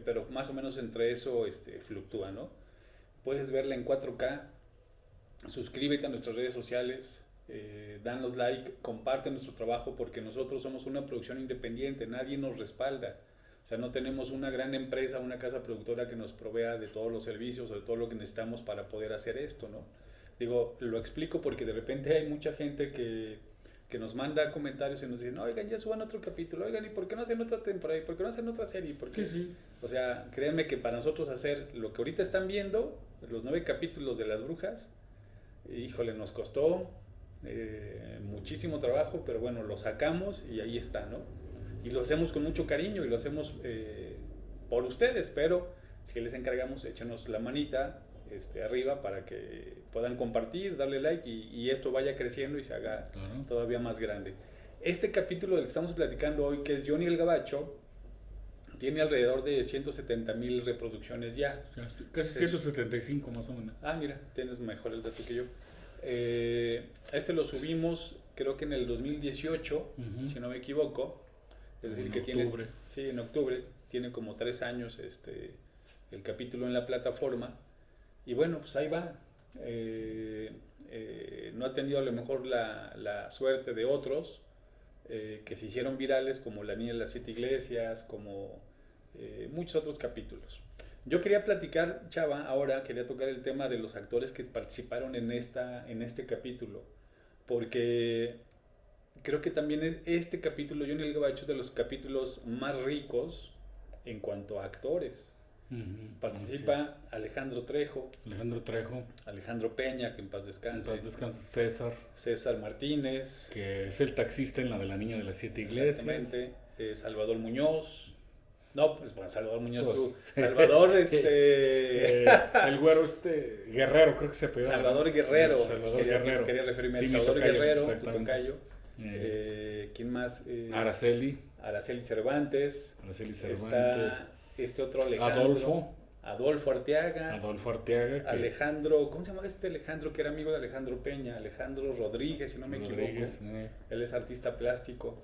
pero más o menos entre eso fluctúa, ¿no? Puedes verla en 4K. Suscríbete a nuestras redes sociales. Danos like, comparte nuestro trabajo, porque nosotros somos una producción independiente, nadie nos respalda. O sea, no tenemos una gran empresa, una casa productora que nos provea de todos los servicios o de todo lo que necesitamos para poder hacer esto, ¿no? Digo, lo explico porque de repente hay mucha gente que nos manda comentarios y nos dicen, oigan, ya suban otro capítulo, oigan, ¿y por qué no hacen otra temporada? ¿Y por qué no hacen otra serie? Porque, Sí. O sea, créanme que para nosotros hacer lo que ahorita están viendo, los 9 capítulos de Las Brujas, híjole, nos costó muchísimo trabajo, pero bueno, lo sacamos y ahí está, ¿no? Y lo hacemos con mucho cariño y lo hacemos por ustedes, pero si les encargamos, échenos la manita arriba para que puedan compartir, darle like y esto vaya creciendo y se haga todavía más grande. Este capítulo del que estamos platicando hoy, que es Johnny el Gabacho, tiene alrededor de 170,000 reproducciones ya. Casi 175 más o menos. Ah, mira, tienes mejor el dato que yo. Lo subimos creo que en el 2018, si no me equivoco. Es decir, que tiene, sí, en octubre, tiene como 3 años el capítulo en la plataforma. Y bueno, pues ahí va. No ha tenido a lo mejor la suerte de otros que se hicieron virales, como La Niña de las 7 Iglesias, como muchos otros capítulos. Yo quería platicar, Chava, ahora quería tocar el tema de los actores que participaron en este capítulo, porque creo que también este capítulo, Johnny el Gabacho, es de los capítulos más ricos en cuanto a actores. Participa Alejandro Trejo, Alejandro Peña, que en paz descanse. César Martínez, que es el taxista en la de La Niña de las 7 Iglesias. Exactamente. Salvador Muñoz. No, pues bueno, Salvador Muñoz, pues, tú. Salvador, el güero Guerrero, creo que se apellidaba. Salvador Guerrero. Quería referirme a Salvador Guerrero, tu tocayo. ¿Quién más? Araceli Cervantes. Está otro Alejandro. Adolfo Arteaga. Alejandro, ¿cómo se llama Alejandro que era amigo de Alejandro Peña? Alejandro Rodríguez, si no me equivoco. Él es artista plástico.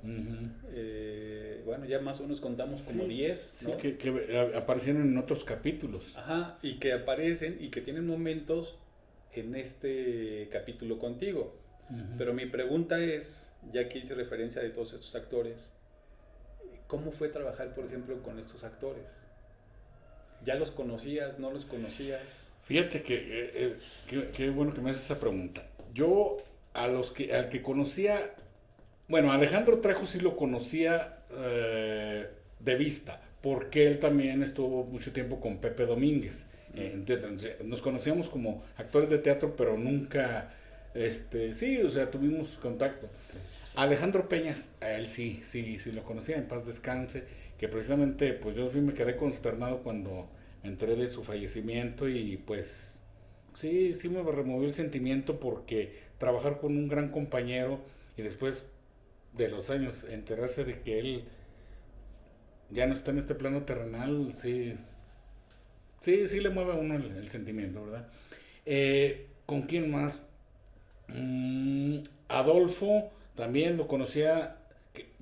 Bueno, ya más o menos contamos como 10, ¿no? Sí, que aparecieron en otros capítulos. Ajá, y que aparecen y que tienen momentos en este capítulo contigo. Pero mi pregunta es, ya que hice referencia de todos estos actores, ¿cómo fue trabajar, por ejemplo, con estos actores? ¿Ya los conocías? ¿No los conocías? Fíjate que qué bueno que me haces esa pregunta. Yo al que conocía, bueno, Alejandro Trejo sí lo conocía de vista, porque él también estuvo mucho tiempo con Pepe Domínguez. Nos conocíamos como actores de teatro, pero nunca, sí, o sea, tuvimos contacto. Alejandro Peña, a él sí lo conocía, en paz descanse, que precisamente pues yo me quedé consternado cuando me enteré de su fallecimiento y pues sí me removió el sentimiento, porque trabajar con un gran compañero y después de los años enterarse de que él ya no está en este plano terrenal, sí le mueve a uno el sentimiento, ¿verdad? ¿Con quién más? Adolfo también lo conocía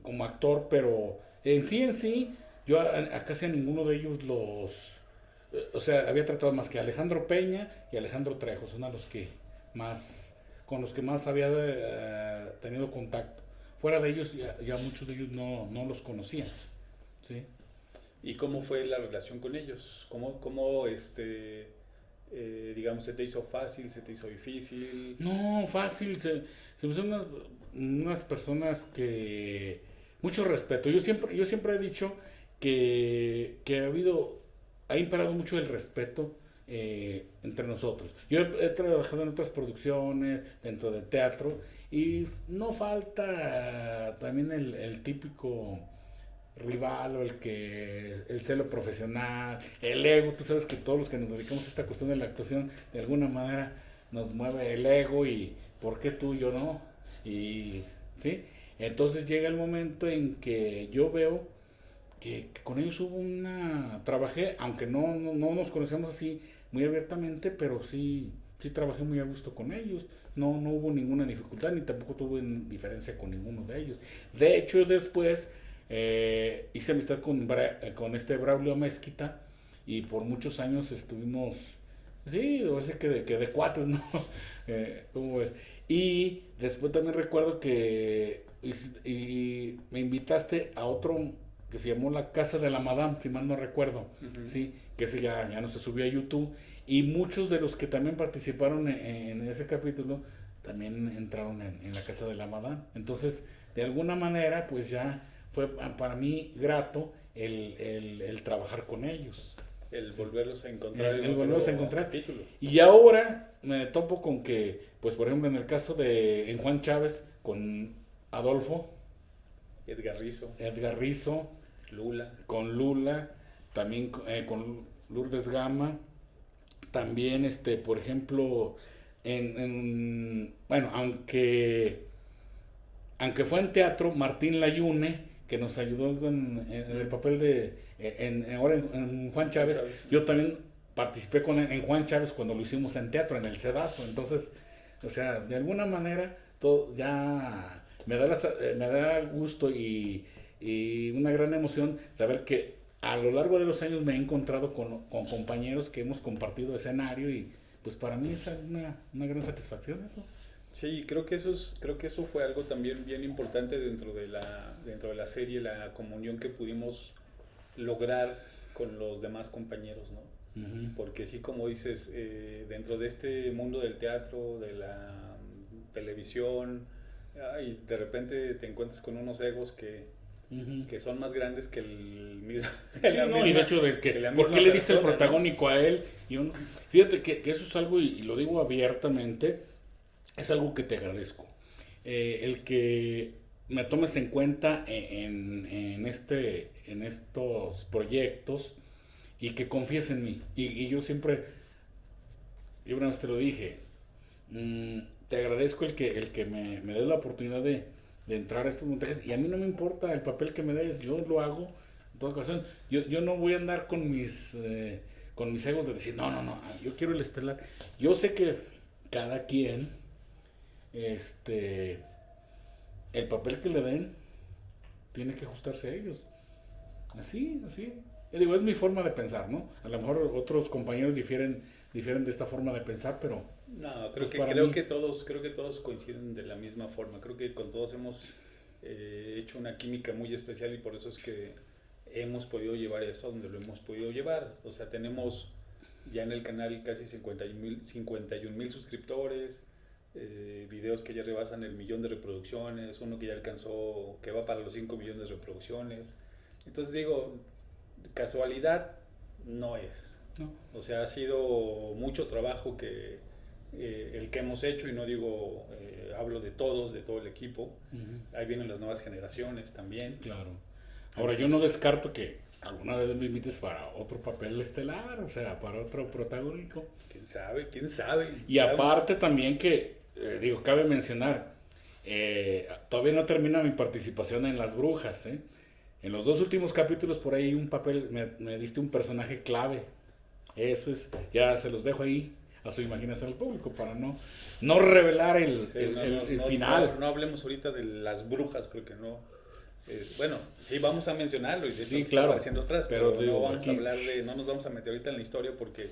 como actor, pero en sí, yo a casi a ninguno de ellos había tratado más que Alejandro Peña y Alejandro Trejo, son con los que más había tenido contacto. fuera de ellos ya muchos de ellos no los conocían, ¿sí? ¿Y cómo fue la relación con ellos? ¿Cómo digamos, se te hizo fácil, se te hizo difícil? No, fácil, se me son unas personas que mucho respeto. Yo siempre he dicho que ha imperado mucho el respeto entre nosotros. Yo he trabajado en otras producciones, dentro de teatro, y no falta también el típico rival o el celo profesional, el ego. Tú sabes que todos los que nos dedicamos a esta cuestión de la actuación, de alguna manera nos mueve el ego y ¿por qué tú y yo no? Y ¿sí? Entonces llega el momento en que yo veo que con ellos trabajé, aunque no nos conocemos así muy abiertamente, pero sí trabajé muy a gusto con ellos. No hubo ninguna dificultad, ni tampoco tuve diferencia con ninguno de ellos. De hecho, después hice amistad con Braulio Mezquita, y por muchos años estuvimos, sí, o sea que de cuates, ¿no? ¿Cómo ves? Y después también recuerdo que y me invitaste a otro que se llamó La Casa de la Madame, si mal no recuerdo, sí, que ese ya no se subió a YouTube, y muchos de los que también participaron en ese capítulo también entraron en La Casa de la Madame. Entonces, de alguna manera, pues ya fue para mí grato el trabajar con ellos. El volverlos a encontrar. El volverlos a encontrar. Capítulo. Y ahora me topo con que, pues por ejemplo, en el caso de Juan Chávez, con Adolfo, Edgar Rizzo, Lula. Con Lula, también con Lourdes Gama, también por ejemplo, bueno, aunque fue en teatro, Martín Layune, que nos ayudó en el papel ahora en Juan Chávez. Yo también participé en Juan Chávez cuando lo hicimos en teatro, en el Cedazo. Entonces, o sea, de alguna manera todo ya me da gusto y una gran emoción saber que a lo largo de los años me he encontrado con compañeros que hemos compartido escenario, y pues para mí es una gran satisfacción eso. Sí, creo que eso fue algo también bien importante dentro de la serie, la comunión que pudimos lograr con los demás compañeros, ¿no? Uh-huh. Porque sí, como dices, dentro de este mundo del teatro, de la televisión, y de repente te encuentras con unos egos que son más grandes que el mismo. Sí, y de hecho, ¿por qué le diste el protagónico a él? Fíjate que eso es algo, y lo digo abiertamente, es algo que te agradezco. El que me tomes en cuenta en estos proyectos, y que confíes en mí. Y yo una vez te lo dije, te agradezco el que me des la oportunidad de entrar a estos montajes, y a mí no me importa el papel que me des, yo lo hago en toda ocasión. Yo no voy a andar con mis egos de decir, no, yo quiero el estelar. Yo sé que cada quien, el papel que le den tiene que ajustarse a ellos. Así. Yo digo, es mi forma de pensar, ¿no? A lo mejor otros compañeros difieren de esta forma de pensar, pero no, creo que todos coinciden de la misma forma. Creo que con todos hemos hecho una química muy especial, y por eso es que hemos podido llevar eso a donde lo hemos podido llevar. O sea, tenemos ya en el canal casi 51,000 suscriptores, videos que ya rebasan el 1,000,000 de reproducciones, uno que ya alcanzó, que va para los 5 millones de reproducciones. Entonces digo, casualidad no es. No. O sea, ha sido mucho trabajo el que hemos hecho, y no digo, hablo de todos, de todo el equipo. Uh-huh. Ahí vienen las nuevas generaciones también. Claro. Ahora, yo no descarto que alguna vez me invites para otro papel estelar, o sea, para otro protagónico. ¿Quién sabe? Y aparte también que, cabe mencionar, todavía no termina mi participación en Las Brujas, En los 2 últimos capítulos, por ahí un papel, me diste un personaje clave. Eso es, ya se los dejo ahí a su imaginación al público para no revelar el final. No hablemos ahorita de Las Brujas, porque no. Bueno, sí, vamos a mencionarlo, y de sí, claro, haciendo atrás, pero no vamos a hablar no nos vamos a meter ahorita en la historia, porque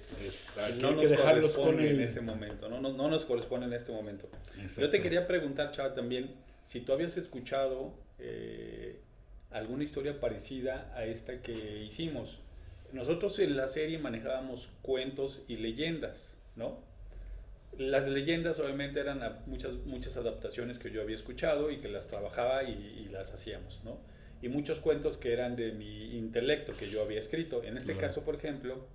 no nos corresponde en ese momento. No nos corresponde en este momento. Yo te quería preguntar, Chava, también, si tú habías escuchado alguna historia parecida a esta que hicimos. Nosotros en la serie manejábamos cuentos y leyendas, ¿no? Las leyendas obviamente eran muchas adaptaciones que yo había escuchado y que las trabajaba y las hacíamos, ¿no? Y muchos cuentos que eran de mi intelecto que yo había escrito. En este caso, por ejemplo,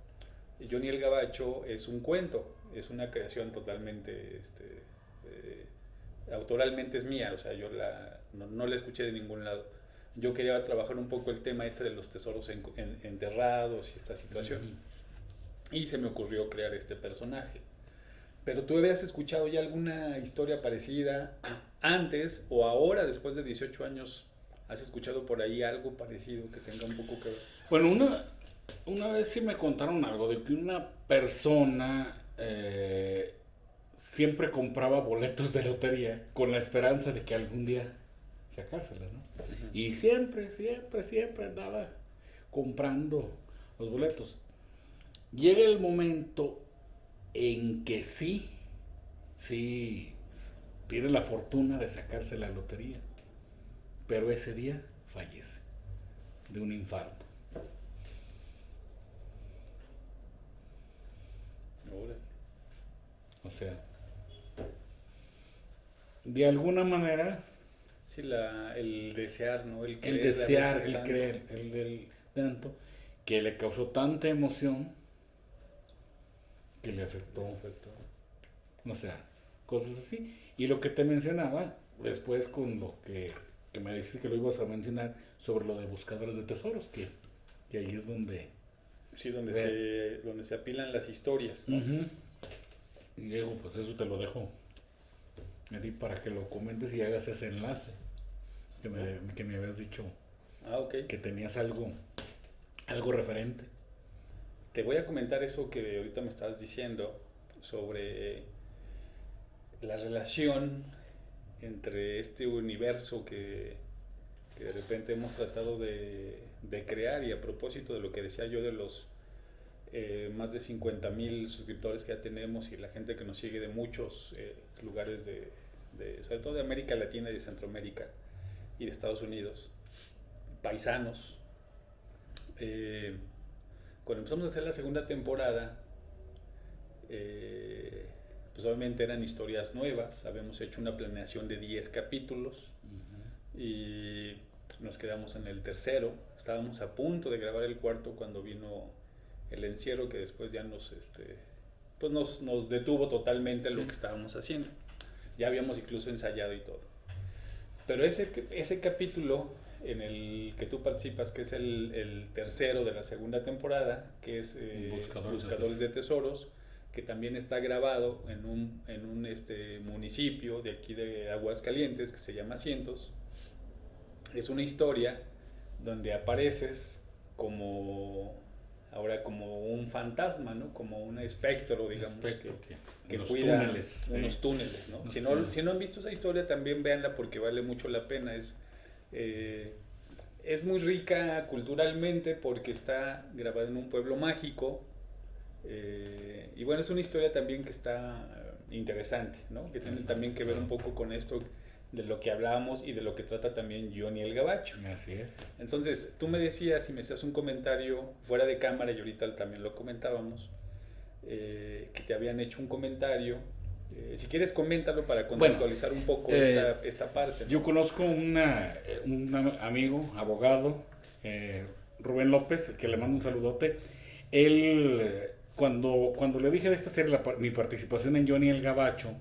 Johnny el Gabacho es un cuento, es una creación totalmente, autoralmente es mía, o sea, yo no la escuché de ningún lado. Yo quería trabajar un poco el tema de los tesoros enterrados y esta situación. Y se me ocurrió crear este personaje. Pero tú habías escuchado ya alguna historia parecida antes o ahora, después de 18 años, ¿has escuchado por ahí algo parecido que tenga un poco que ver? Bueno, una vez sí me contaron algo de que una persona siempre compraba boletos de lotería con la esperanza de que algún día sacársela, ¿no? Uh-huh. Y siempre andaba comprando los boletos. Llega el momento en que sí tiene la fortuna de sacarse la lotería, pero ese día fallece de un infarto. O sea, de alguna manera, sí, el desear, ¿no? El creer, el del tanto, que le causó tanta emoción que le afectó. O sea, cosas así. Y lo que te mencionaba, después con lo que me dijiste que lo ibas a mencionar, sobre lo de buscadores de tesoros, que ahí es donde... Sí, donde se apilan las historias, ¿no? Uh-huh. Y Diego, pues eso te lo dejo a ti para que lo comentes y hagas ese enlace que me habías dicho. Okay. Que tenías algo referente. Te voy a comentar eso que ahorita me estabas diciendo sobre la relación entre este universo que de repente hemos tratado de crear, y a propósito de lo que decía yo de los más de 50,000 suscriptores que ya tenemos y la gente que nos sigue de muchos lugares sobre todo de América Latina y de Centroamérica y de Estados Unidos, paisanos. Cuando empezamos a hacer la segunda temporada, pues obviamente eran historias nuevas, habíamos hecho una planeación de 10 capítulos. Uh-huh. Y nos quedamos en el tercero, estábamos a punto de grabar el cuarto cuando vino el encierro, que después ya nos detuvo totalmente lo que estábamos haciendo. Ya habíamos incluso ensayado y todo. Pero ese capítulo en el que tú participas, que es el tercero de la segunda temporada, que es Buscadores de Tesoros, que también está grabado en un municipio de aquí de Aguascalientes, que se llama Cientos. Es una historia donde apareces como un fantasma, ¿no? Como un espectro, digamos, que cuida unos túneles, ¿no? Si no han visto esa historia, también véanla porque vale mucho la pena. Es muy rica culturalmente porque está grabada en un pueblo mágico. Y bueno, es una historia también que está interesante, ¿no? Que tiene también que ver un poco con esto de lo que hablábamos y de lo que trata también Johnny el Gabacho. Así es. Entonces, tú me decías y me hacías un comentario fuera de cámara, y ahorita también lo comentábamos, que te habían hecho un comentario. Si quieres, coméntalo para contextualizar un poco esta parte, ¿no? Yo conozco un amigo, abogado, Rubén López, que le mando un saludote. Él, cuando le dije de esta serie, mi participación en Johnny el Gabacho,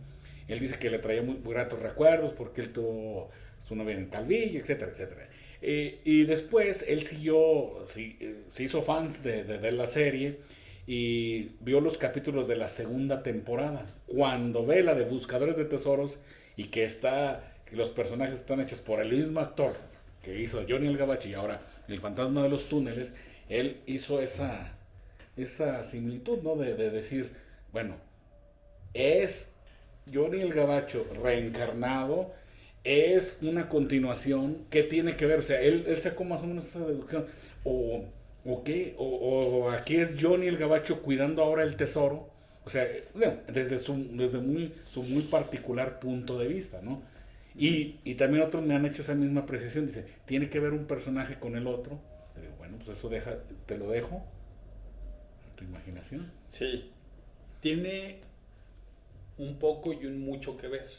él dice que le traía muy gratos recuerdos porque él tuvo su novia en Calvillo, etcétera, etcétera. Y después él se hizo fans de la serie y vio los capítulos de la segunda temporada. Cuando ve la de Buscadores de Tesoros y que los personajes están hechos por el mismo actor que hizo Johnny el Gabacho y ahora el fantasma de los túneles, él hizo esa similitud, ¿no? De decir, bueno, es Johnny el Gabacho reencarnado, es una continuación. ¿Qué tiene que ver? O sea, él sacó más o menos esa deducción. ¿O qué? O aquí es Johnny el Gabacho cuidando ahora el tesoro. O sea, bueno, desde su muy particular punto de vista, ¿no? Y también otros me han hecho esa misma apreciación. Dice, tiene que ver un personaje con el otro. Le digo, bueno, pues eso te lo dejo a tu imaginación. Sí, tiene un poco y un mucho que ver.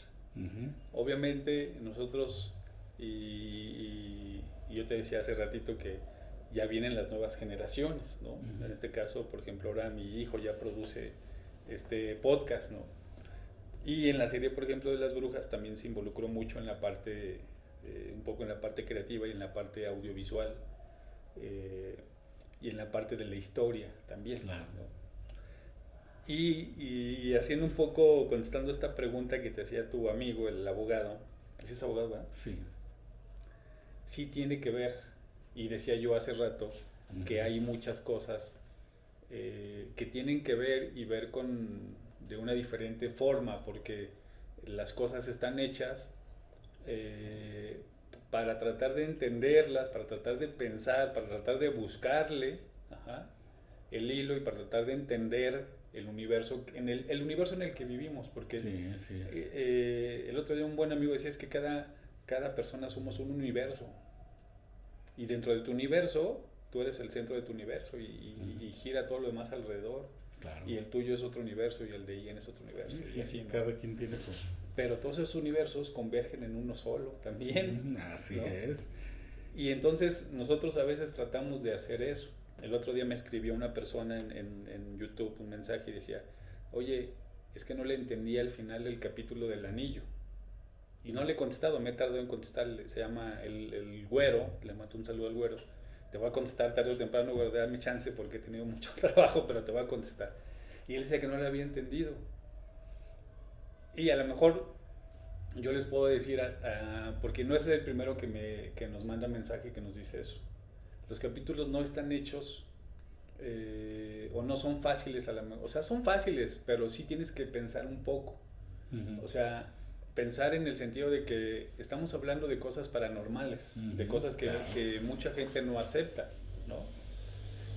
Obviamente nosotros, y yo te decía hace ratito que ya vienen las nuevas generaciones, ¿no? En este caso, por ejemplo, ahora mi hijo ya produce este podcast, ¿no? Y en la serie, por ejemplo, de Las Brujas también se involucró mucho en la parte, un poco en la parte creativa y en la parte audiovisual, y en la parte de la historia también. Claro. ¿no? Y haciendo un poco, contestando esta pregunta que te hacía tu amigo, el abogado, ¿es abogado, verdad? Sí. Sí tiene que ver, y decía yo hace rato, que hay muchas cosas que tienen que ver y ver de una diferente forma, porque las cosas están hechas para tratar de entenderlas, para tratar de pensar, para tratar de buscarle el hilo y para tratar de entender el universo, el universo en el que vivimos, porque sí, así es. El otro día un buen amigo decía es que cada persona somos un universo, y dentro de tu universo tú eres el centro de tu universo y gira todo lo demás alrededor. Claro. Y el tuyo es otro universo y el de Ian es otro universo. Sí, y así, ¿no? Cada quien tiene su... Pero todos esos universos convergen en uno solo también. Así ¿no? es. Y entonces nosotros a veces tratamos de hacer eso. El otro día me escribió una persona en YouTube un mensaje y decía, oye, es que no le entendía al final el capítulo del anillo. Y no le he contestado, me he tardado en contestarle. Se llama el Güero, le mando un saludo al Güero. Te voy a contestar tarde o temprano, voy a dar mi chance porque he tenido mucho trabajo, pero te voy a contestar. Y él decía que no lo había entendido. Y a lo mejor yo les puedo decir, porque no es el primero que nos manda mensaje que nos dice eso. Los capítulos no están hechos o no son fáciles, o sea, son fáciles, pero sí tienes que pensar un poco. O sea, pensar en el sentido de que estamos hablando de cosas paranormales, de cosas que mucha gente no acepta, ¿no?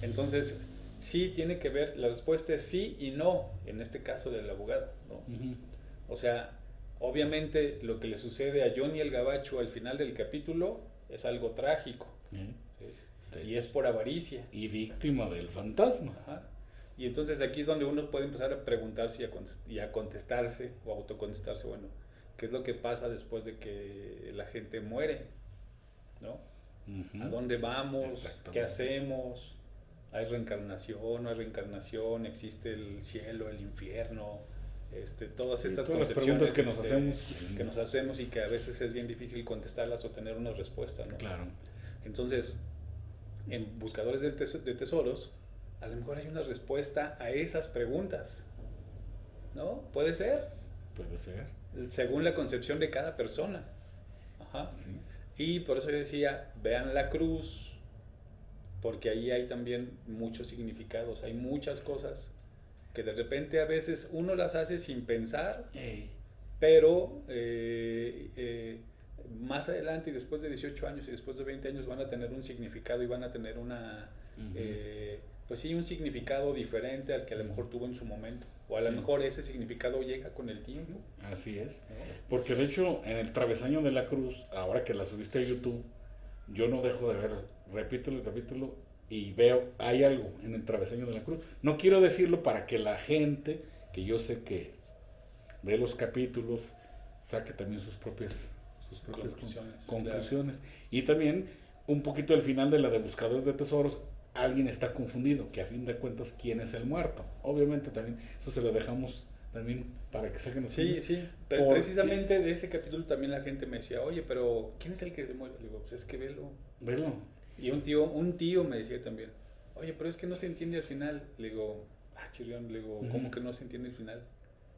Entonces, sí tiene que ver, la respuesta es sí y no, en este caso del abogado, ¿no? O sea, obviamente lo que le sucede a Johnny el Gabacho al final del capítulo es algo trágico, ¿sí? Y es por avaricia. Y víctima del fantasma. Ajá. Y entonces aquí es donde uno puede empezar a preguntarse y a contestarse o autocontestarse, bueno, ¿qué es lo que pasa después de que la gente muere? ¿No? ¿A dónde vamos? ¿Qué hacemos? ¿Hay reencarnación? ¿No hay reencarnación? ¿Existe el cielo, el infierno? Todas estas todas las preguntas que nos hacemos. Que nos hacemos y que a veces es bien difícil contestarlas o tener una respuesta, ¿no? Claro. Entonces, en Buscadores de Tesoros, a lo mejor hay una respuesta a esas preguntas, ¿no? ¿Puede ser? Puede ser. Según la concepción de cada persona. Ajá. Sí. Y por eso yo decía, vean la cruz, porque ahí hay también muchos significados, hay muchas cosas que de repente a veces uno las hace sin pensar, pero más adelante y después de 18 años y después de 20 años van a tener un significado y van a tener pues sí, un significado diferente al que a lo mejor tuvo en su momento. O a lo mejor ese significado llega con el tiempo. Sí, así es. Porque de hecho, en el Travesaño de la Cruz, ahora que la subiste a YouTube, yo no dejo de ver, repito el capítulo y veo, hay algo en el Travesaño de la Cruz. No quiero decirlo para que la gente, que yo sé que ve los capítulos, saque también sus propias conclusiones. Y también, un poquito al final de la de Buscadores de Tesoros, alguien está confundido, que a fin de cuentas, ¿quién es el muerto? Obviamente también, eso se lo dejamos también para que saquen los Sí, pero precisamente de ese capítulo también la gente me decía, oye, pero ¿quién es el que se muere? Le digo, pues es que velo. Y un tío me decía también, oye, pero es que no se entiende al final. Le digo, chirrión, le digo, ¿cómo que no se entiende el final?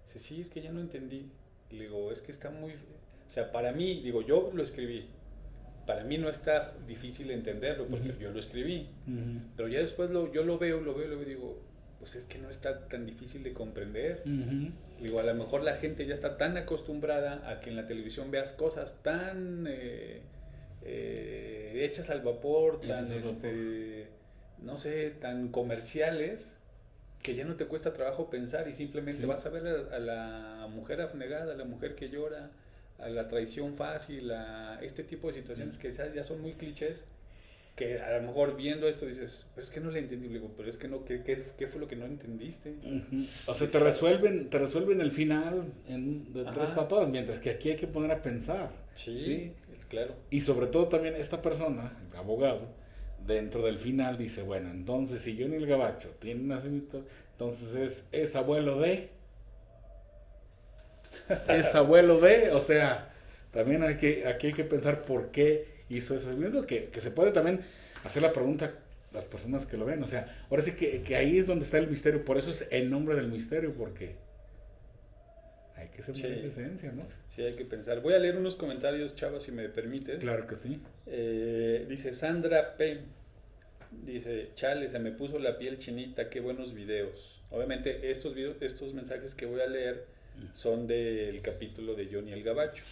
Dice, sí, es que ya no entendí. Le digo, es que está muy... O sea, para mí, digo, yo lo escribí. Para mí no está difícil entenderlo porque yo lo escribí. Pero ya después yo lo veo y digo, pues es que no está tan difícil de comprender. Digo, a lo mejor la gente ya está tan acostumbrada a que en la televisión veas cosas tan hechas al vapor, tan, no sé, tan comerciales, que ya no te cuesta trabajo pensar y simplemente vas a ver a la mujer abnegada, a la mujer que llora, a la traición fácil, a este tipo de situaciones que ya son muy clichés, que a lo mejor viendo esto dices, pero es que no le entendí, digo, pero es que no, ¿qué fue lo que no entendiste? O sea, te resuelven el final de 3 patadas, mientras que aquí hay que poner a pensar. Sí, claro. Y sobre todo también esta persona, el abogado, dentro del final dice, bueno, entonces si Johnny el Gabacho tiene un nacimiento, entonces es abuelo de... es abuelo de, o sea, también aquí hay que pensar por qué hizo eso. Que se puede también hacer la pregunta las personas que lo ven, o sea, ahora sí que ahí es donde está el misterio, por eso es el nombre del misterio, porque hay que ser esa esencia, ¿no? Sí, hay que pensar. Voy a leer unos comentarios, Chava, si me permites. Claro que sí. Dice Sandra P. Dice, chale, se me puso la piel chinita, qué buenos videos. Obviamente estos mensajes que voy a leer son del capítulo de Johnny el Gabacho.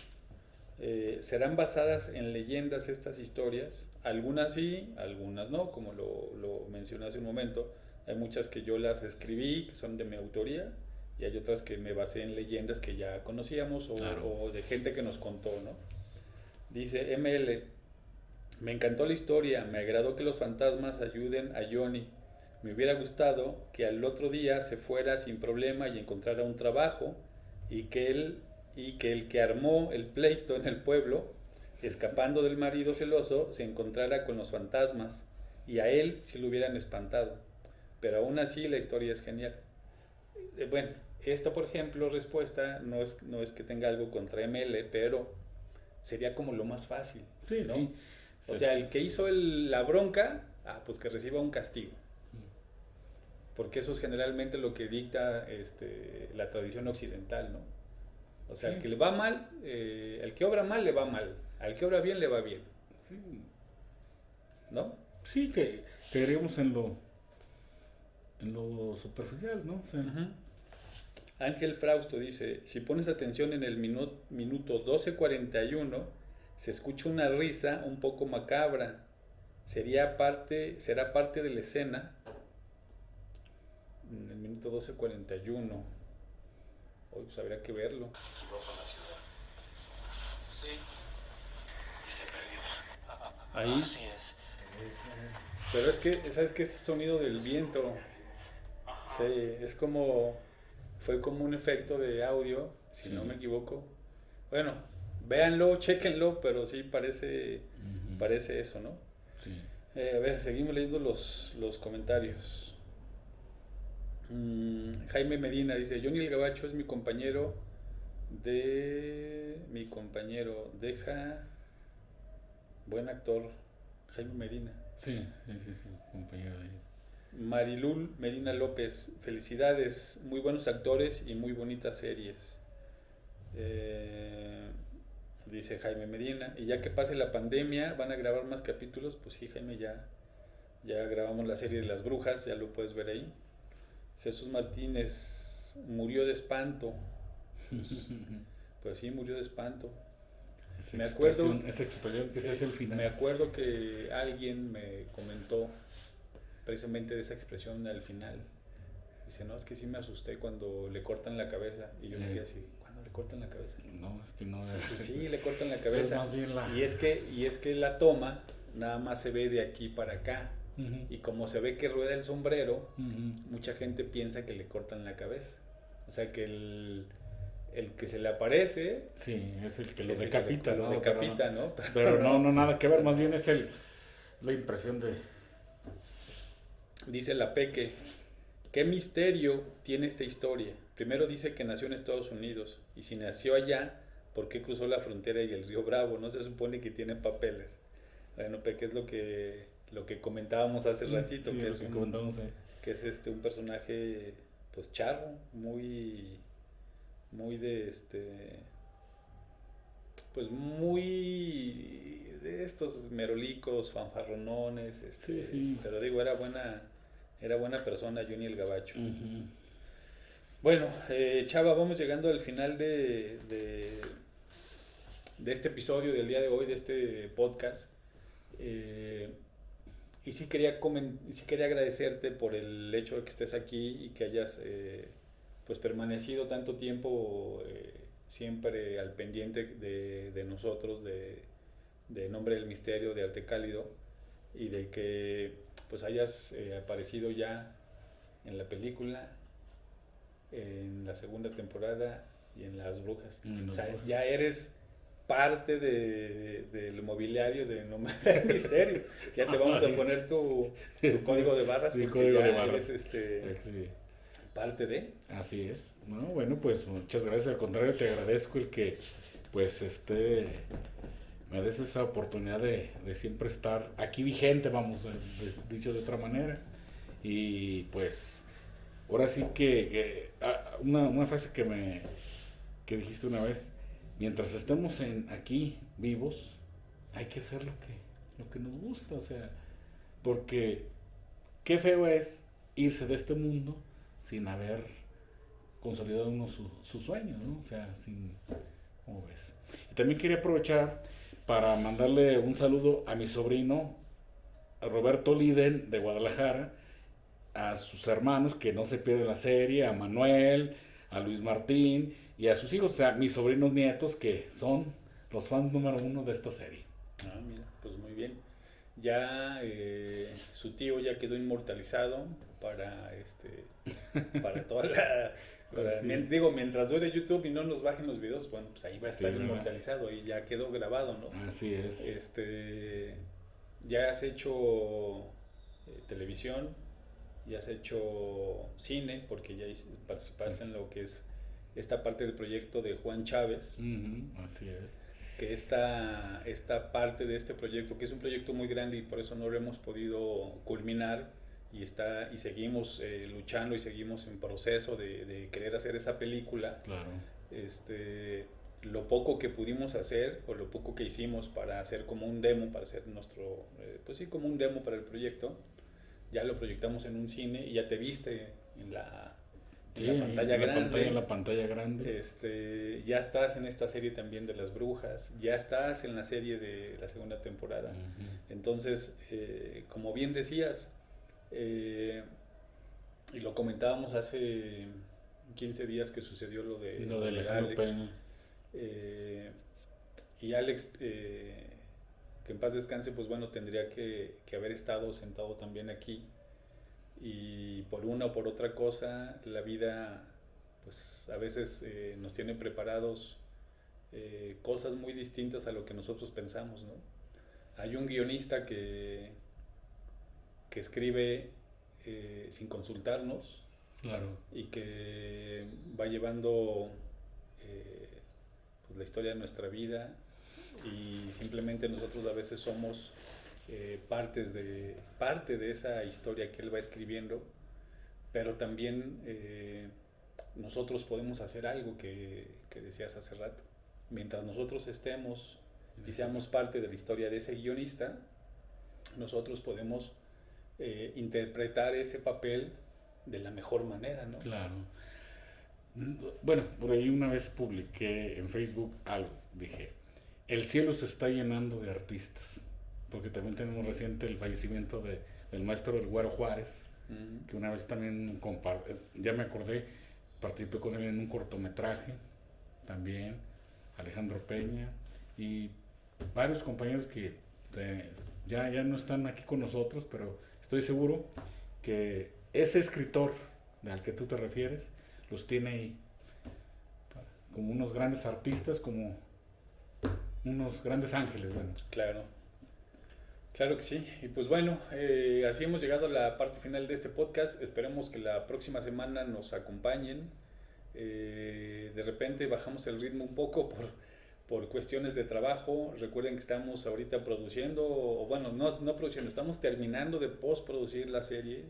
¿Serán basadas en leyendas estas historias? Algunas sí, algunas no, como lo mencioné hace un momento. Hay muchas que yo las escribí, que son de mi autoría, y hay otras que me basé en leyendas que ya conocíamos o de gente que nos contó, ¿no? Dice ML, me encantó la historia, me agradó que los fantasmas ayuden a Johnny. Me hubiera gustado que al otro día se fuera sin problema y encontrara un trabajo y que el que armó el pleito en el pueblo, escapando del marido celoso, se encontrara con los fantasmas y a él sí lo hubieran espantado. Pero aún así la historia es genial. Bueno, esta por ejemplo respuesta no es que tenga algo contra ML, pero sería como lo más fácil, sí, ¿no? sí. O sea, el que hizo la bronca, pues que reciba un castigo. Porque eso es generalmente lo que dicta la tradición occidental, ¿no? O sea, sí. el que le va mal, el que obra mal le va mal, al que obra bien le va bien. Sí. ¿No? Sí, que creeríamos en lo superficial, ¿no? O sea, Ángel Frausto dice, si pones atención en el minuto 12:41, se escucha una risa un poco macabra. Será parte de la escena en el minuto 12:41. Hoy pues habría que verlo. Sí. Y se perdió. Ahí. Así es. Pero es que, ¿sabes qué? Ese sonido del viento. Sí, fue como un efecto de audio, si no me equivoco. Bueno, véanlo, chéquenlo, pero sí parece eso, ¿no? sí. A ver, seguimos leyendo los comentarios. Jaime Medina dice, Johnny el Gabacho es mi compañero, deja buen actor. Jaime Medina. Sí, compañero de ahí. Marilul Medina López, felicidades, muy buenos actores y muy bonitas series. Dice Jaime Medina, y ya que pase la pandemia, ¿van a grabar más capítulos? Pues sí, Jaime, ya grabamos la serie de las brujas, ya lo puedes ver ahí. Jesús Martínez, murió de espanto. Pues sí, murió de espanto. Esa expresión que se hace al final. Me acuerdo que alguien me comentó precisamente de esa expresión al final. Dice, no, es que sí me asusté cuando le cortan la cabeza. Y yo me quedé así, ¿cuándo le cortan la cabeza? No, es que no. Sí, le cortan la cabeza. Es más bien y es que la toma nada más se ve de aquí para acá. Y como se ve que rueda el sombrero, mucha gente piensa que le cortan la cabeza. O sea que el que se le aparece... Sí, es el que lo decapita, ¿no? Pero no, nada que ver, más bien es la impresión de... Dice la Peque, ¿qué misterio tiene esta historia? Primero dice que nació en Estados Unidos, y si nació allá, ¿por qué cruzó la frontera y el río Bravo? No se supone que tiene papeles. Bueno, Peque, es lo que comentábamos hace ratito, sí, que es un personaje pues charro, muy de pues muy de estos merolicos, fanfarronones, sí. Pero digo, era buena persona Johnny el Gabacho. Bueno, Chava, vamos llegando al final de este episodio del día de hoy, de este podcast. Y sí quería agradecerte por el hecho de que estés aquí y que hayas pues permanecido tanto tiempo siempre al pendiente de nosotros, de Nombre del Misterio, de Arte Cálido, y de que pues hayas aparecido ya en la película, en la segunda temporada y en Las Brujas. O sea, ya eres parte del mobiliario de Nombre del Misterio. Ya te vamos a poner tu código de barras. Mi código de barras. Eres, parte de. Así es. No, bueno, pues muchas gracias. Al contrario, te agradezco el que pues me des esa oportunidad de siempre estar aquí vigente, vamos, dicho de otra manera. Y pues ahora sí que una frase que dijiste una vez: mientras estemos aquí vivos, hay que hacer lo que nos gusta, o sea, porque qué feo es irse de este mundo sin haber consolidado uno su sueño, ¿no? O sea, ¿cómo ves? Y también quería aprovechar para mandarle un saludo a mi sobrino, a Roberto Liden, de Guadalajara, a sus hermanos que no se pierden la serie, a Manuel, a Luis Martín y a sus hijos, o sea, mis sobrinos nietos, que son los fans número 1 de esta serie. Ah, mira, pues muy bien. Ya su tío ya quedó inmortalizado para toda la... mientras dure YouTube y no nos bajen los videos, bueno, pues ahí va a estar inmortalizado y ya quedó grabado, ¿no? Así es. Ya has hecho televisión, ya has hecho cine, porque ya participaste en lo que es esta parte del proyecto de Juan Chávez. Así es. Que esta parte de este proyecto, que es un proyecto muy grande y por eso no lo hemos podido culminar, y seguimos luchando y seguimos en proceso de querer hacer esa película. Claro. Lo poco que pudimos hacer, o lo poco que hicimos para hacer como un demo, para hacer nuestro, pues sí, como un demo para el proyecto, ya lo proyectamos en un cine y ya te viste en la pantalla grande. En la pantalla grande. Ya estás en esta serie también de Las Brujas, ya estás en la serie de la segunda temporada. Entonces, como bien decías, y lo comentábamos hace 15 días que sucedió lo de Alejandro Alex. Peña. Y Alex, que en paz descanse, pues bueno, tendría que haber estado sentado también aquí. Y por una o por otra cosa, la vida, pues a veces nos tiene preparados cosas muy distintas a lo que nosotros pensamos, ¿no? Hay un guionista que escribe sin consultarnos. Claro. Y que va llevando pues la historia de nuestra vida, y simplemente nosotros a veces somos parte de esa historia que él va escribiendo, pero también nosotros podemos hacer algo que decías hace rato. Mientras nosotros estemos y seamos parte de la historia de ese guionista, nosotros podemos interpretar ese papel de la mejor manera, ¿no? Claro. Bueno, por ahí una vez publiqué en Facebook algo, dije: el cielo se está llenando de artistas, porque también tenemos reciente el fallecimiento del maestro El Güero Juárez, que una vez también ya me acordé, participé con él en un cortometraje también, Alejandro Peña, y varios compañeros que ya no están aquí con nosotros, pero estoy seguro que ese escritor al que tú te refieres los tiene ahí como unos grandes artistas, como unos grandes ángeles. Bueno, claro que sí. Y pues bueno, así hemos llegado a la parte final de este podcast. Esperemos que la próxima semana nos acompañen. De repente bajamos el ritmo un poco por cuestiones de trabajo. Recuerden que estamos ahorita produciendo, o bueno, no produciendo, estamos terminando de postproducir la serie.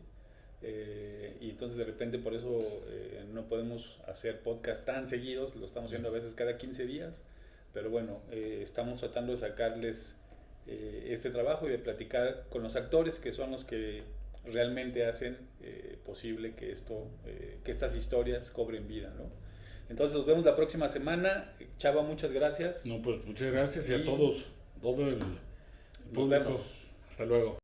Y entonces de repente por eso no podemos hacer podcast tan seguidos, lo estamos haciendo a veces cada 15 días, pero bueno, estamos tratando de sacarles este trabajo y de platicar con los actores, que son los que realmente hacen posible que estas historias cobren vida, ¿no? Entonces nos vemos la próxima semana. Chava, muchas gracias. No, pues muchas gracias y a todos, todo el público. Nos vemos. Hasta luego.